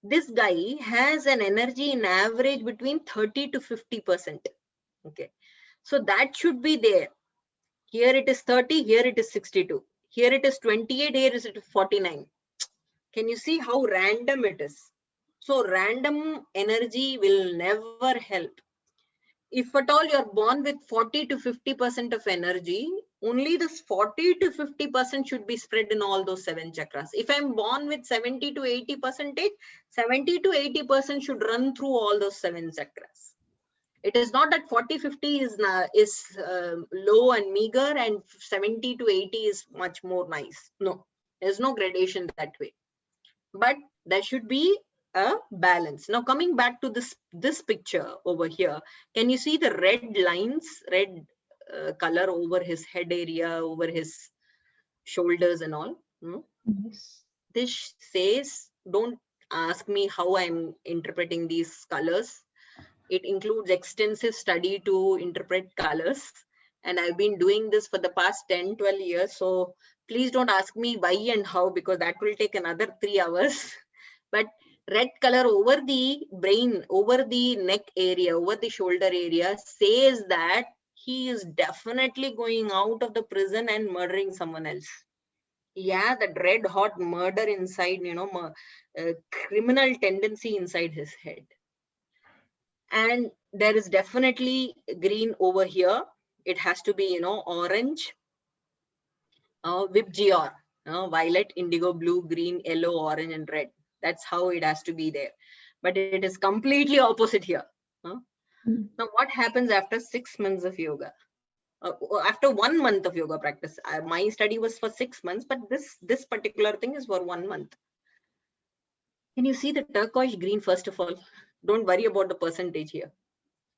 This guy has an energy in average between 30 to 50%. Okay. So that should be there. Here it is 30, here it is 62. Here it is 28, here is it 49. Can you see how random it is? So random energy will never help. If at all you're born with 40 to 50% of energy, only this 40 to 50% should be spread in all those 7 chakras. If I'm born with 70 to 80%, 70 to 80% should run through all those 7 chakras. It is not that 40-50 is low and meager and 70 to 80 is much more nice. No, there's no gradation that way. But there should be a balance. Now coming back to this picture over here, can you see the red lines, red color over his head area, over his shoulders and all? Yes. This says, don't ask me how I'm interpreting these colors. It includes extensive study to interpret colors. And I've been doing this for the past 10, 12 years. So please don't ask me why and how, because that will take another 3 hours. But red color over the brain, over the neck area, over the shoulder area says that he is definitely going out of the prison and murdering someone else. Yeah, that red hot murder inside, criminal tendency inside his head. And there is definitely green over here. It has to be, orange, Vibgyor, violet, indigo, blue, green, yellow, orange, and red. That's how it has to be there. But it is completely opposite here. Now, what happens after 6 months of yoga? After 1 month of yoga practice? My study was for 6 months, but this particular thing is for 1 month. Can you see the turquoise green first of all? Don't worry about the percentage here.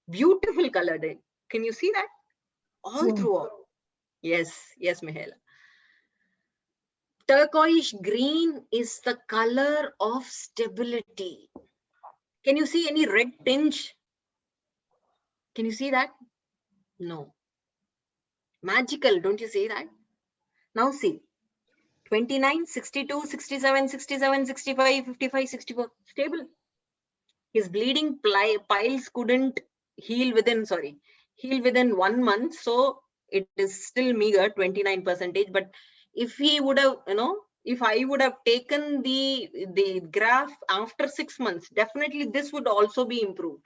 Beautiful color day. Can you see that? All throughout. Yes, Mihaela. Turquoise green is the color of stability. Can you see any red tinge? Can you see that? No. Magical, don't you see that? Now see, 29, 62, 67, 67, 65, 55, 64, stable. His bleeding piles couldn't heal within 1 month. So it is still meager, 29%. But if he would have, if I would have taken the graph after 6 months, definitely this would also be improved.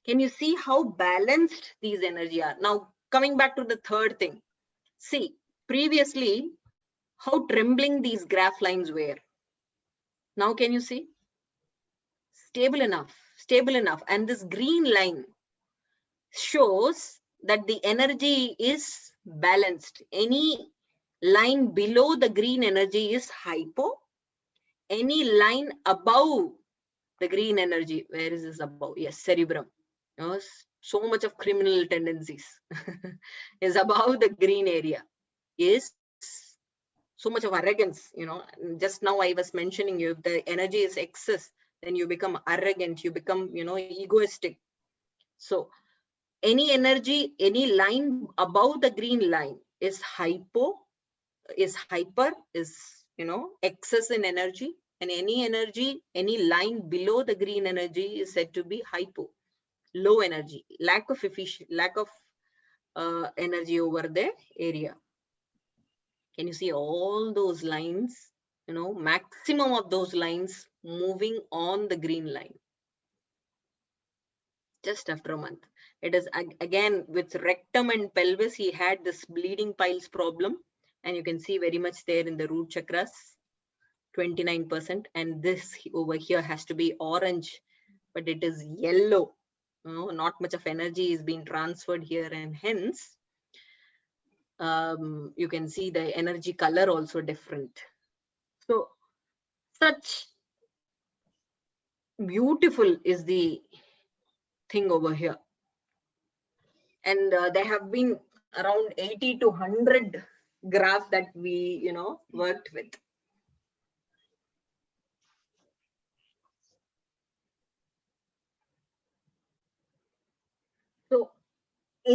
Can you see how balanced these energy are? Now, coming back to the third thing. See, previously, how trembling these graph lines were. Now, can you see? Stable enough. And this green line shows that the energy is balanced. Any line below the green energy is hypo. Any line above the green energy, where is this above? Yes, cerebrum. So much of criminal tendencies is above the green area, is so much of arrogance. Just now I was mentioning you, if the energy is excess, then you become arrogant, you become, egoistic. So any energy, any line above the green line is hyper, is excess in energy. And any energy, any line below the green energy is said to be hypo, low energy, lack of energy over the area. Can you see all those lines? Maximum of those lines moving on the green line. Just after a month. It is again with rectum and pelvis, he had this bleeding piles problem. And you can see very much there in the root chakras, 29%. And this over here has to be orange, but it is yellow. Not much of energy is being transferred here, and hence you can see the energy color also different. So such beautiful is the thing over here. And there have been around 80 to 100 graphs that we worked with.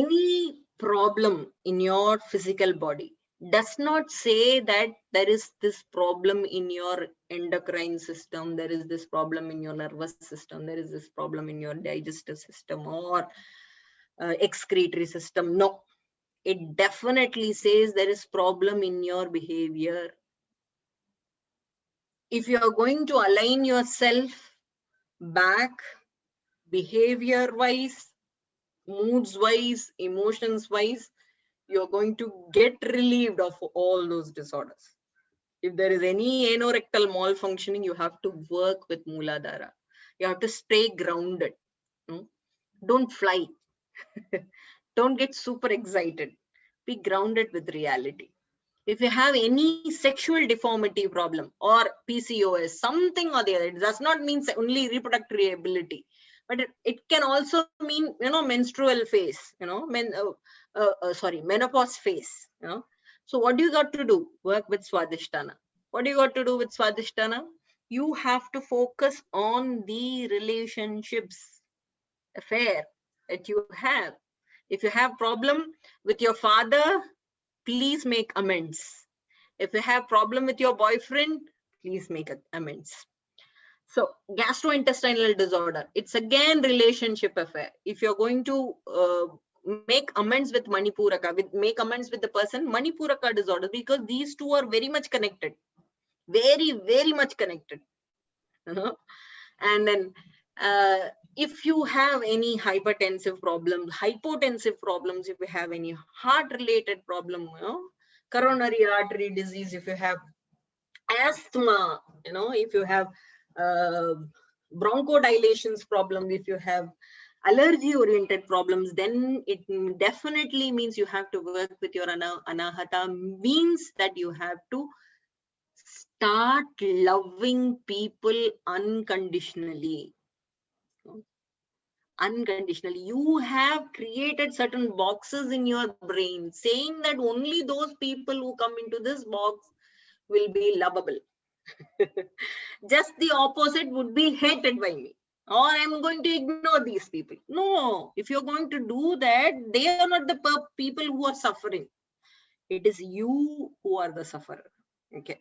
any problem in your physical body does not say that there is this problem in your endocrine system, there is this problem in your nervous system, there is this problem in your digestive system or excretory system. No, it definitely says there is problem in your behavior. If you are going to align yourself back, behavior wise, moods wise, emotions wise, you're going to get relieved of all those disorders. If there is any anorectal malfunctioning, you have to work with Mooladhara. You have to stay grounded. Don't fly. Don't get super excited. Be grounded with reality. If you have any sexual deformity problem or PCOS, something or the other, it does not mean only reproductive ability, but it can also mean, menstrual phase, menopause phase, So what do you got to do? Work with Swadhisthana. What do you got to do with Swadhisthana? You have to focus on the relationships, affair that you have. If you have problem with your father, please make amends. If you have problem with your boyfriend, please make amends. So gastrointestinal disorder, it's again relationship affair. If you're going to make amends with Manipuraka, make amends with the person, Manipuraka disorder, because these two are very much connected, very, very much connected. And then if you have any hypertensive problems, hypotensive problems, if you have any heart related problem, coronary artery disease, if you have asthma, if you have bronchodilations problem, if you have allergy oriented problems, then it definitely means you have to work with your anahata, means that you have to start loving people unconditionally. Unconditionally. You have created certain boxes in your brain saying that only those people who come into this box will be lovable. Just the opposite would be hated by me, or I'm going to ignore these people. No, if you're going to do that, they are not the people who are suffering. It is you who are the sufferer. Okay.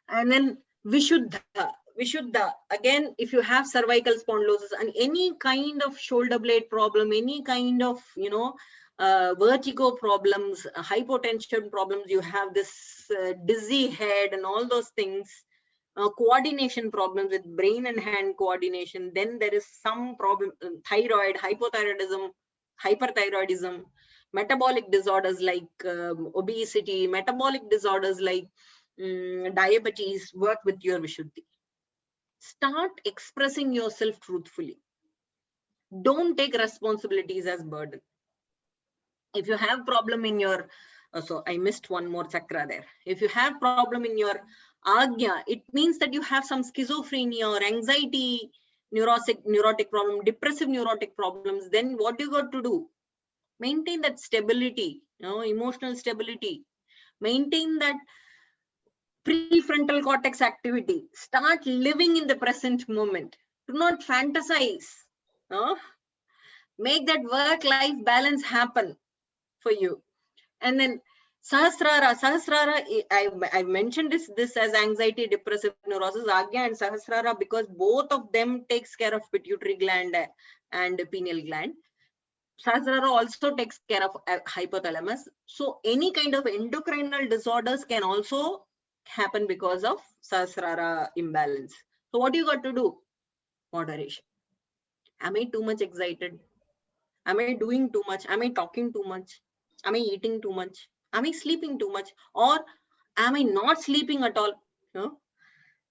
And then Vishuddha. Vishuddha, again, if you have cervical spondylosis and any kind of shoulder blade problem, any kind of, vertigo problems, hypotension problems, you have this dizzy head and all those things, coordination problems with brain and hand coordination, then there is some problem, thyroid, hypothyroidism, hyperthyroidism, metabolic disorders like obesity, metabolic disorders like diabetes, work with your Vishuddhi. Start expressing yourself truthfully. Don't take responsibilities as burden. If you have problem in your, so I missed one more chakra there. If you have problem in your Agnya, it means that you have some schizophrenia or anxiety, neurotic problem, depressive neurotic problems. Then what you got to do? Maintain that stability, emotional stability. Maintain that prefrontal cortex activity. Start living in the present moment. Do not fantasize. Make that work-life balance happen for you. And then Sahasrara. I mentioned this as anxiety, depressive neurosis, Agnya and Sahasrara, because both of them takes care of pituitary gland and pineal gland. Sahasrara also takes care of hypothalamus. So any kind of endocrinal disorders can also happen because of Sahasrara imbalance. So what you got to do? Moderation. Am I too much excited? Am I doing too much? Am I talking too much? Am I eating too much? Am I sleeping too much? Or am I not sleeping at all?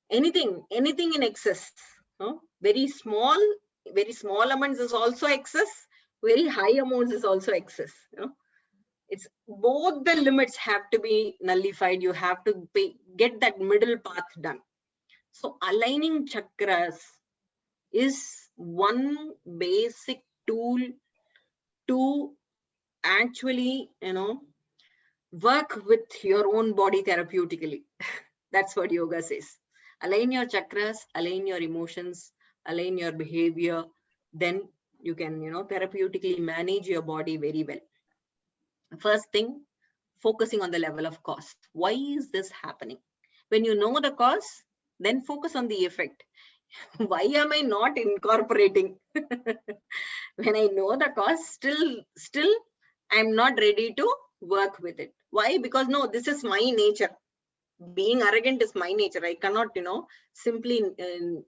Anything in excess. Very small amounts is also excess. Very high amounts is also excess. It's both the limits have to be nullified. You have to get that middle path done. So aligning chakras is one basic tool to actually, work with your own body therapeutically. That's what yoga says. Align your chakras, align your emotions, align your behavior, then You can, therapeutically manage your body very well. First thing, focusing on the level of cause. Why is this happening? When you know the cause, then focus on the effect. Why am I not incorporating? When I know the cause, still I'm not ready to work with it. Why? Because no, this is my nature. Being arrogant is my nature. I cannot, simply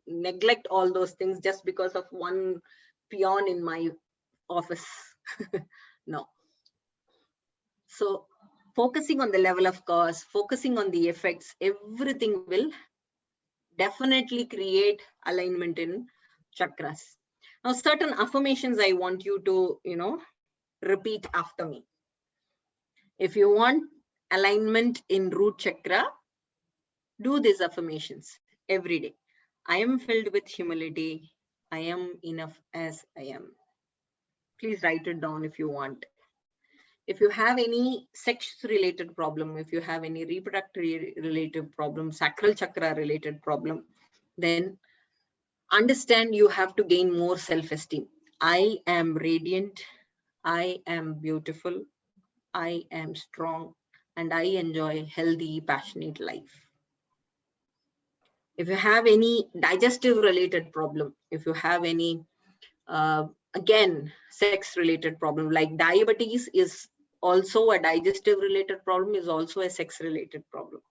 neglect all those things just because of one peon in my office. No. So focusing on the level of cause, focusing on the effects, everything will definitely create alignment in chakras. Now, certain affirmations I want you to, repeat after me. If you want alignment in root chakra, do these affirmations every day. I am filled with humility. I am enough as I am. Please write it down if you want. If you have any sex related problem, if you have any reproductive related problem, sacral chakra related problem, then understand you have to gain more self-esteem. I am radiant. I am beautiful. I am strong. And I enjoy healthy, passionate life. If you have any digestive related problem, if you have any, again, sex related problem, like diabetes is also a digestive related problem, is also a sex related problem.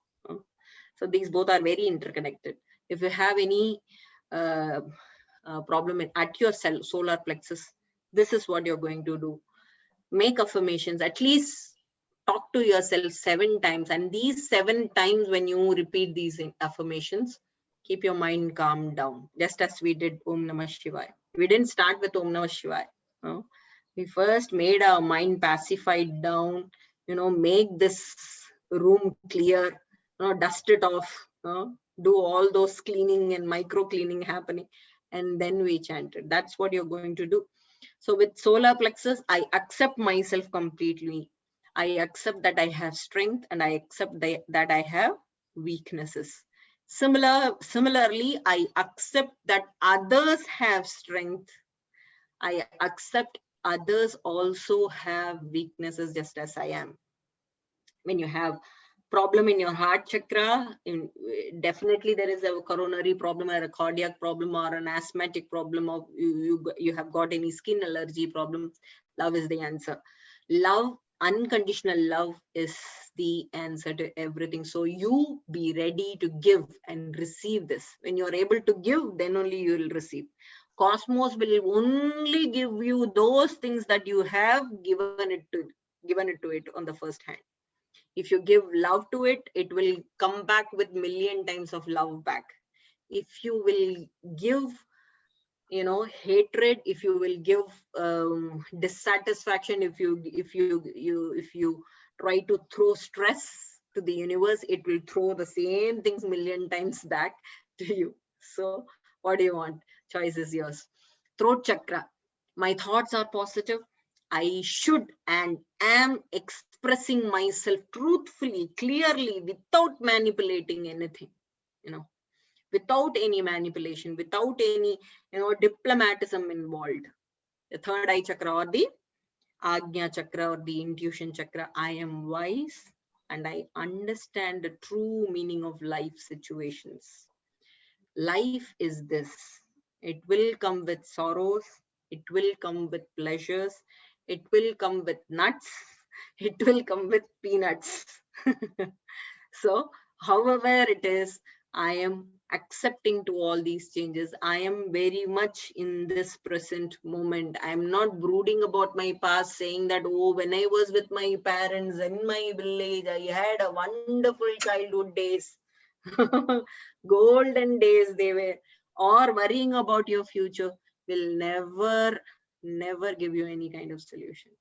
So these both are very interconnected. If you have any problem at your solar plexus, this is what you're going to do. Make affirmations, at least talk to yourself 7 times. And these 7 times when you repeat these affirmations, keep your mind calm down, just as we did Om Namah Shivaya. We didn't start with Om Namah Shivaya. No? We first made our mind pacified down, make this room clear, dust it off, do all those cleaning and micro cleaning happening. And then we chanted. That's what you're going to do. So with solar plexus, I accept myself completely. I accept that I have strength, and I accept that I have weaknesses. Similarly, I accept that others have strength. I accept others also have weaknesses just as I am. When you have problem in your heart chakra, definitely there is a coronary problem or a cardiac problem or an asthmatic problem, or you have got any skin allergy problem, love is the answer. Love, unconditional love is the answer to everything. So you be ready to give and receive this. When you're able to give, then only you will receive. Cosmos will only give you those things that you have given it to it on the first hand. If you give love to it, it will come back with million times of love back. If you will give, hatred, if you will give dissatisfaction, if you try to throw stress to the universe, it will throw the same things million times back to you. So what do you want? Choice is yours. Throat chakra. My thoughts are positive. I should and am expressing myself truthfully, clearly, without manipulating anything, without any manipulation, without any, diplomatism involved. The third eye chakra, or the Agnya Chakra, or the intuition chakra. I am wise and I understand the true meaning of life situations. Life is this. It will come with sorrows. It will come with pleasures. It will come with nuts. It will come with peanuts. So, however it is, I am accepting to all these changes. I am very much in this present moment. I am not brooding about my past, saying that, oh, when I was with my parents in my village, I had a wonderful childhood days. Golden days they were. Or worrying about your future will never give you any kind of solution.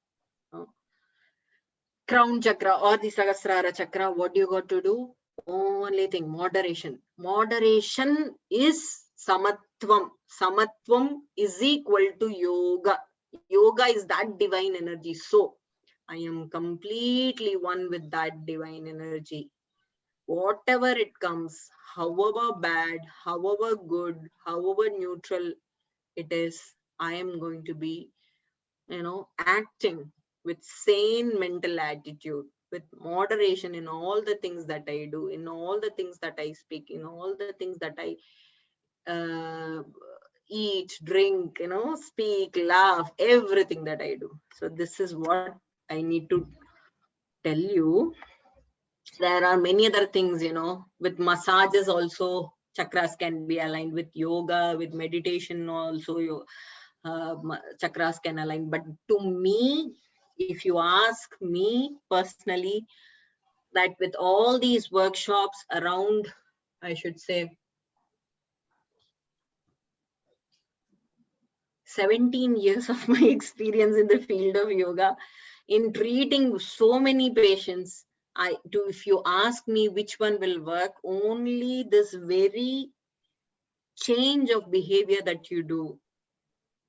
Crown chakra or the Sahasrara chakra, what you got to do? Only thing, moderation. Moderation is samatvam. Samatvam is equal to yoga. Yoga is that divine energy. So I am completely one with that divine energy. Whatever it comes, however bad, however good, however neutral it is, I am going to be, acting with sane mental attitude, with moderation in all the things that I do, in all the things that I speak, in all the things that I eat, drink, speak, laugh, everything that I do. So this is what I need to tell you. There are many other things, with massages also, chakras can be aligned, with yoga, with meditation also, chakras can align. But to me, if you ask me personally, that with all these workshops around, I should say, 17 years of my experience in the field of yoga, in treating so many patients, if you ask me which one will work, only this very change of behavior that you do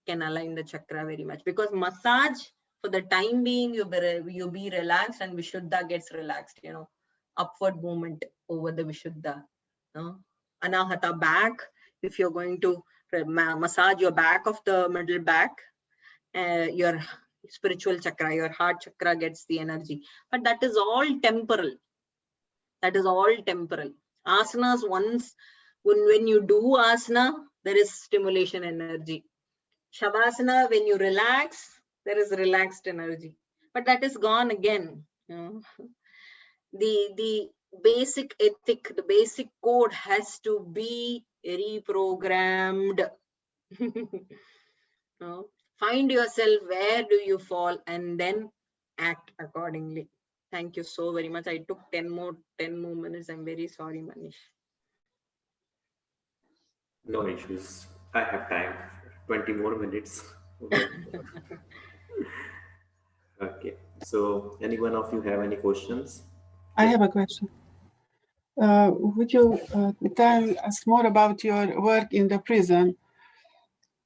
can align the chakra very much. Because massage, for the time being, you be relaxed, and Vishuddha gets relaxed, upward movement over the Vishuddha. Anahata back, if you're going to massage your back of the middle back, your spiritual chakra, your heart chakra gets the energy. But that is all temporal. That is all temporal. Asanas, once, when you do asana, there is stimulation energy. Shavasana, when you relax, there is relaxed energy. But that is gone again. The basic ethic, the basic code has to be reprogrammed. Find yourself, where do you fall, and then act accordingly. Thank you so very much. I took 10 more minutes. I'm very sorry, Manish. No issues. I have time. 20 more minutes. Okay. So, any one of you have any questions? I have a question. Would you tell us more about your work in the prison?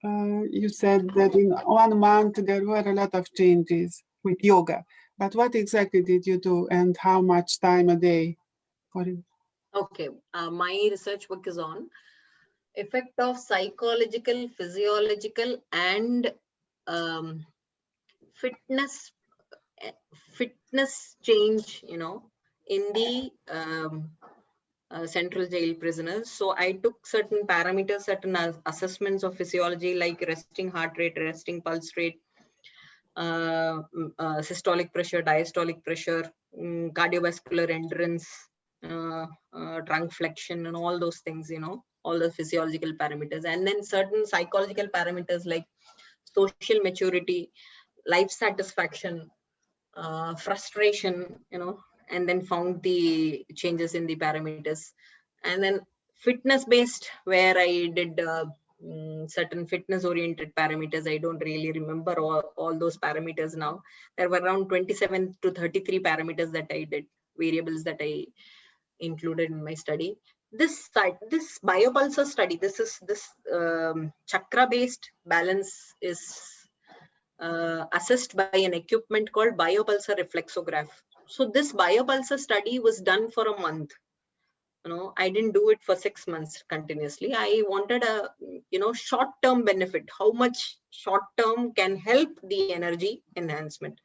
You said that in 1 month there were a lot of changes with yoga. But what exactly did you do, and how much time a day for it? Okay, my research work is on effect of psychological, physiological, and fitness change, in the central jail prisoners. So I took certain parameters, certain assessments of physiology, like resting heart rate, resting pulse rate, systolic pressure, diastolic pressure, cardiovascular endurance, trunk flexion, and all those things, all the physiological parameters. And then certain psychological parameters like social maturity, life satisfaction, frustration, and then found the changes in the parameters. And then fitness based, where I did certain fitness oriented parameters. I don't really remember all those parameters now. There were around 27 to 33 parameters that I did, variables that I included in my study. This biopulsar study, this chakra based balance is assessed by an equipment called biopulsar reflexograph. So this biopulsar study was done for a month. I didn't do it for 6 months continuously. I wanted a, short-term benefit. How much short-term can help the energy enhancement.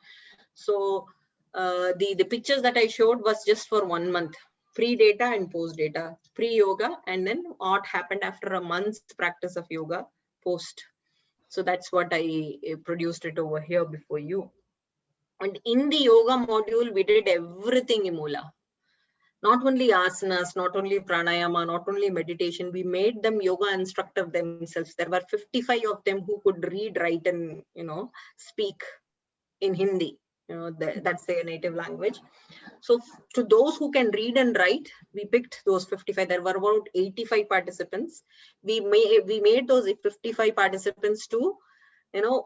So the pictures that I showed was just for 1 month, pre-data and post-data, pre-yoga, and then what happened after a month's practice of yoga, post. So that's what I produced it over here before you. And in the yoga module, we did everything, Imula. Not only asanas, not only pranayama, not only meditation, we made them yoga instructor themselves. There were 55 of them who could read, write, and, speak in Hindi. That's their native language. So to those who can read and write, we picked those 55. There were about 85 participants. We made those 55 participants to,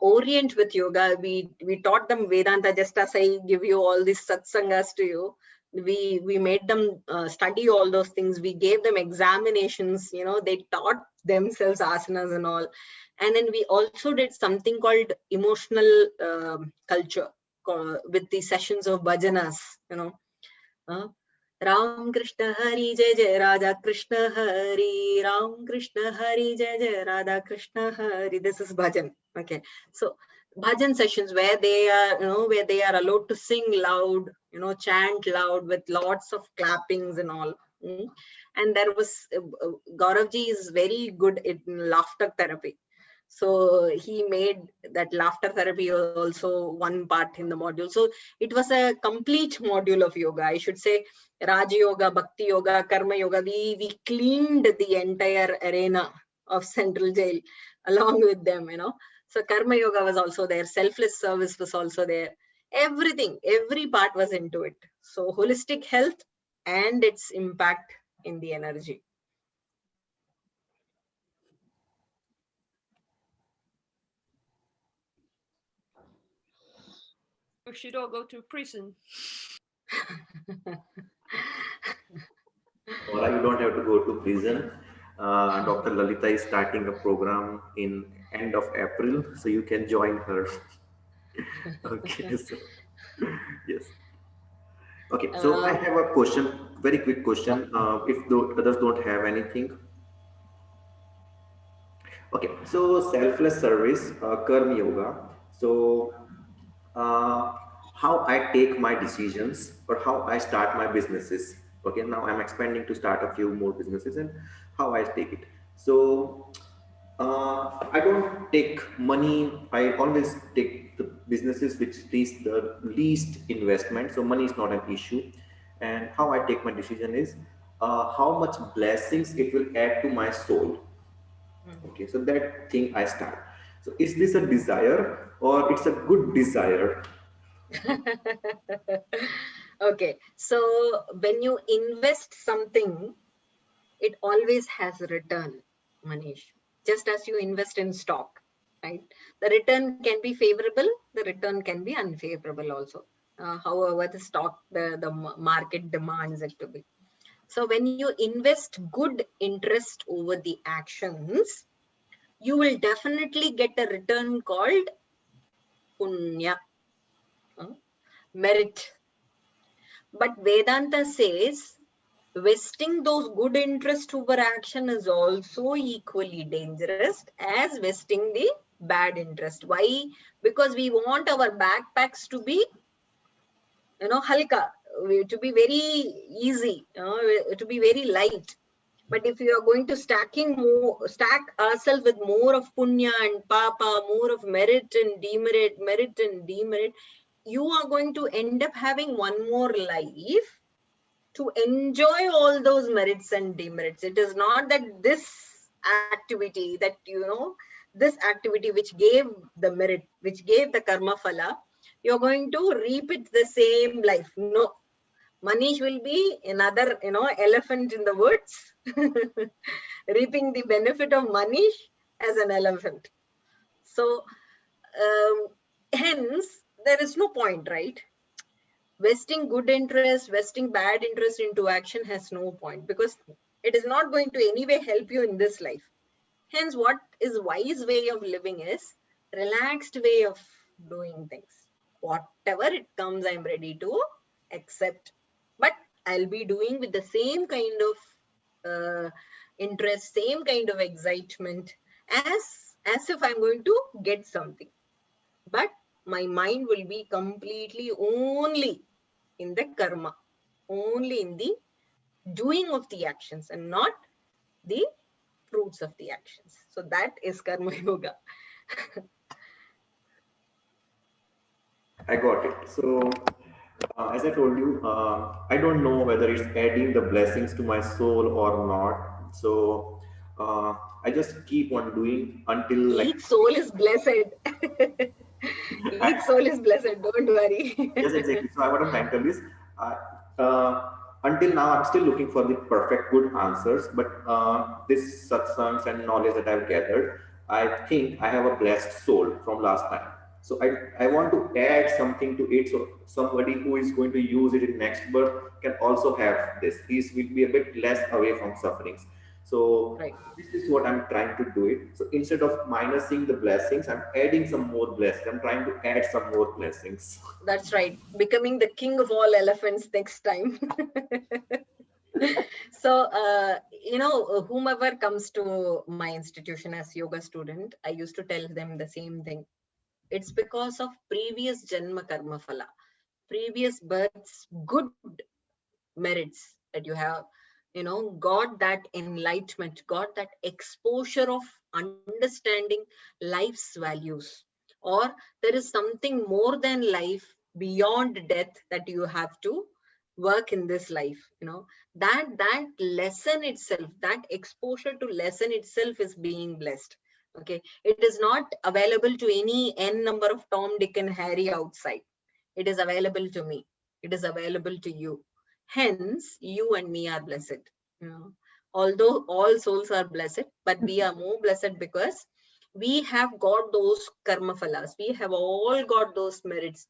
orient with yoga. We taught them Vedanta, just as I give you all these satsangas to you. We made them study all those things. We gave them examinations, they taught themselves asanas and all. And then we also did something called emotional culture with the sessions of bhajanas, Ram Krishna Hari Jai Jai Radha Krishna Hari, Ram Krishna Hari Jai Jai Radha Krishna Hari. This is bhajan. Okay, so bhajan sessions where they are, where they are allowed to sing loud, chant loud with lots of clappings and all. And there was Gauravji is very good in laughter therapy. So he made that laughter therapy also one part in the module. So it was a complete module of yoga. I should say Raja Yoga, Bhakti Yoga, Karma Yoga. We cleaned the entire arena of Central Jail along with them, So Karma Yoga was also there. Selfless service was also there. Everything, every part was into it. So holistic health and its impact in the energy. We should all go to prison. Or you don't have to go to prison. Dr. Lalitha is starting a program in end of April, so you can join her. Okay, so yes. Okay, so I have a question, very quick question. If the others don't have anything. Okay, so selfless service, Karma Yoga. So how I take my decisions or how I start my businesses. Okay, now I'm expanding to start a few more businesses and how I take it. So I don't take money. I always take the businesses which needs the least investment. So money is not an issue. And how I take my decision is how much blessings it will add to my soul. Okay, so that thing I start. So is this a desire or it's a good desire? Okay, so when you invest something, it always has a return, Manish. Just as you invest in stock, right? The return can be favorable, the return can be unfavorable also. However, the stock, the market demands it to be. So when you invest good interest over the actions, you will definitely get a return called punya, merit. But Vedanta says vesting those good interest over action is also equally dangerous as vesting the bad interest. Why? Because we want our backpacks to be, halka, to be very easy, to be very light. But if you are going to stack ourselves with more of punya and papa, more of merit and demerit, you are going to end up having one more life to enjoy all those merits and demerits. It is not that this activity which gave the merit, which gave the karma phala, you're going to reap it the same life. No. Manish will be another, elephant in the woods, reaping the benefit of Manish as an elephant. So, hence, there is no point, right? Vesting good interest, vesting bad interest into action has no point because it is not going to anyway help you in this life. Hence, what is wise way of living is relaxed way of doing things. Whatever it comes, I'm ready to accept. But I'll be doing with the same kind of interest, same kind of excitement as if I'm going to get something. But my mind will be completely only in the karma, only in the doing of the actions and not the fruits of the actions. So that is karma yoga. I got it. So, as I told you, I don't know whether it's adding the blessings to my soul or not. So, I just keep on doing until like Each soul is blessed. Each soul is blessed. Don't worry. yes, exactly. So, what I'm trying to tell is, until now, I'm still looking for the perfect good answers. But this satsangs and knowledge that I've gathered, I think I have a blessed soul from last time. So I want to add something to it. So somebody who is going to use it in next birth can also have this. He will be a bit less away from sufferings. So Right. this is what I'm trying to do it. So instead of minusing the blessings, I'm adding some more blessings. I'm trying to add some more blessings. That's right. Becoming the king of all elephants next time. So, whomever comes to my institution as yoga student, I used to tell them the same thing. It's because of previous Janma Karma Phala, previous births, good merits that you have, got that enlightenment, got that exposure of understanding life's values, or there is something more than life beyond death that you have to work in this life. That lesson itself, that exposure to lesson itself is being blessed. Okay, it is not available to any n number of Tom, Dick and Harry outside. It is available to me. It is available to you. Hence, you and me are blessed. Although all souls are blessed, but we are more blessed because we have got those karma phalas. We have all got those merits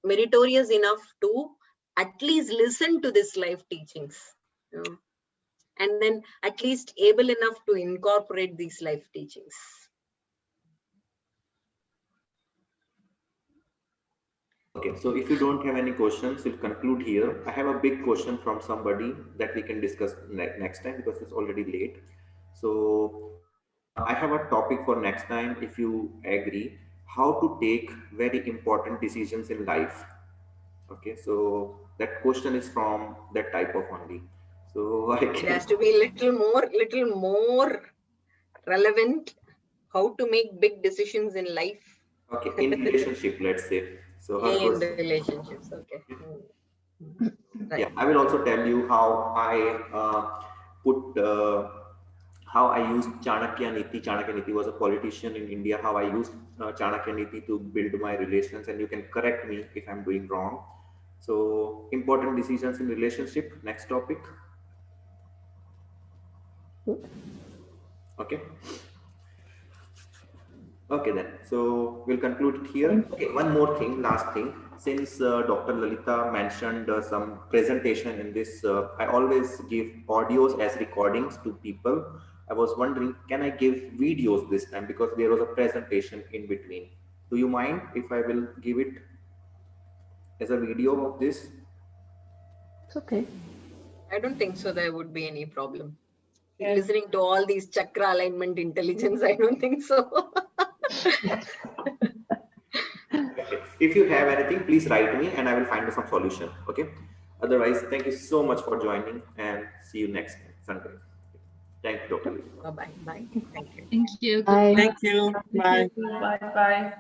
meritorious enough to at least listen to this life teachings, and then at least able enough to incorporate these life teachings. Okay, so if you don't have any questions, we'll conclude here. I have a big question from somebody that we can discuss next time because it's already late. So I have a topic for next time, if you agree, how to take very important decisions in life. Okay, so that question is from that type of only. So I It can. has to be little more relevant. How to make big decisions in life. Okay, in relationship, let's say. So her In question. relationships, okay. Right. Yeah, I will also tell you how I put how I used Chanakya Niti. Chanakya Niti was a politician in India. How I used Chanakya Niti to build my relations, and you can correct me if I'm doing wrong. So important decisions in relationship. Next topic. Okay. Okay then. So we'll conclude it here. Okay. One more thing. Last thing. Since Dr. Lalitha mentioned some presentation in this, I always give audios as recordings to people. I was wondering, can I give videos this time because there was a presentation in between? Do you mind if I will give it as a video of this? It's okay. I don't think so there would be any problem. Yes. Listening to all these chakra alignment intelligence, I don't think so. Okay. If you have anything, please write me and I will find some solution. Okay. Otherwise, thank you so much for joining and see you next Sunday. Thank you, Dr. Lalitha. Bye-bye. Bye. Thank you. Thank you. Thank you. Bye. Bye bye.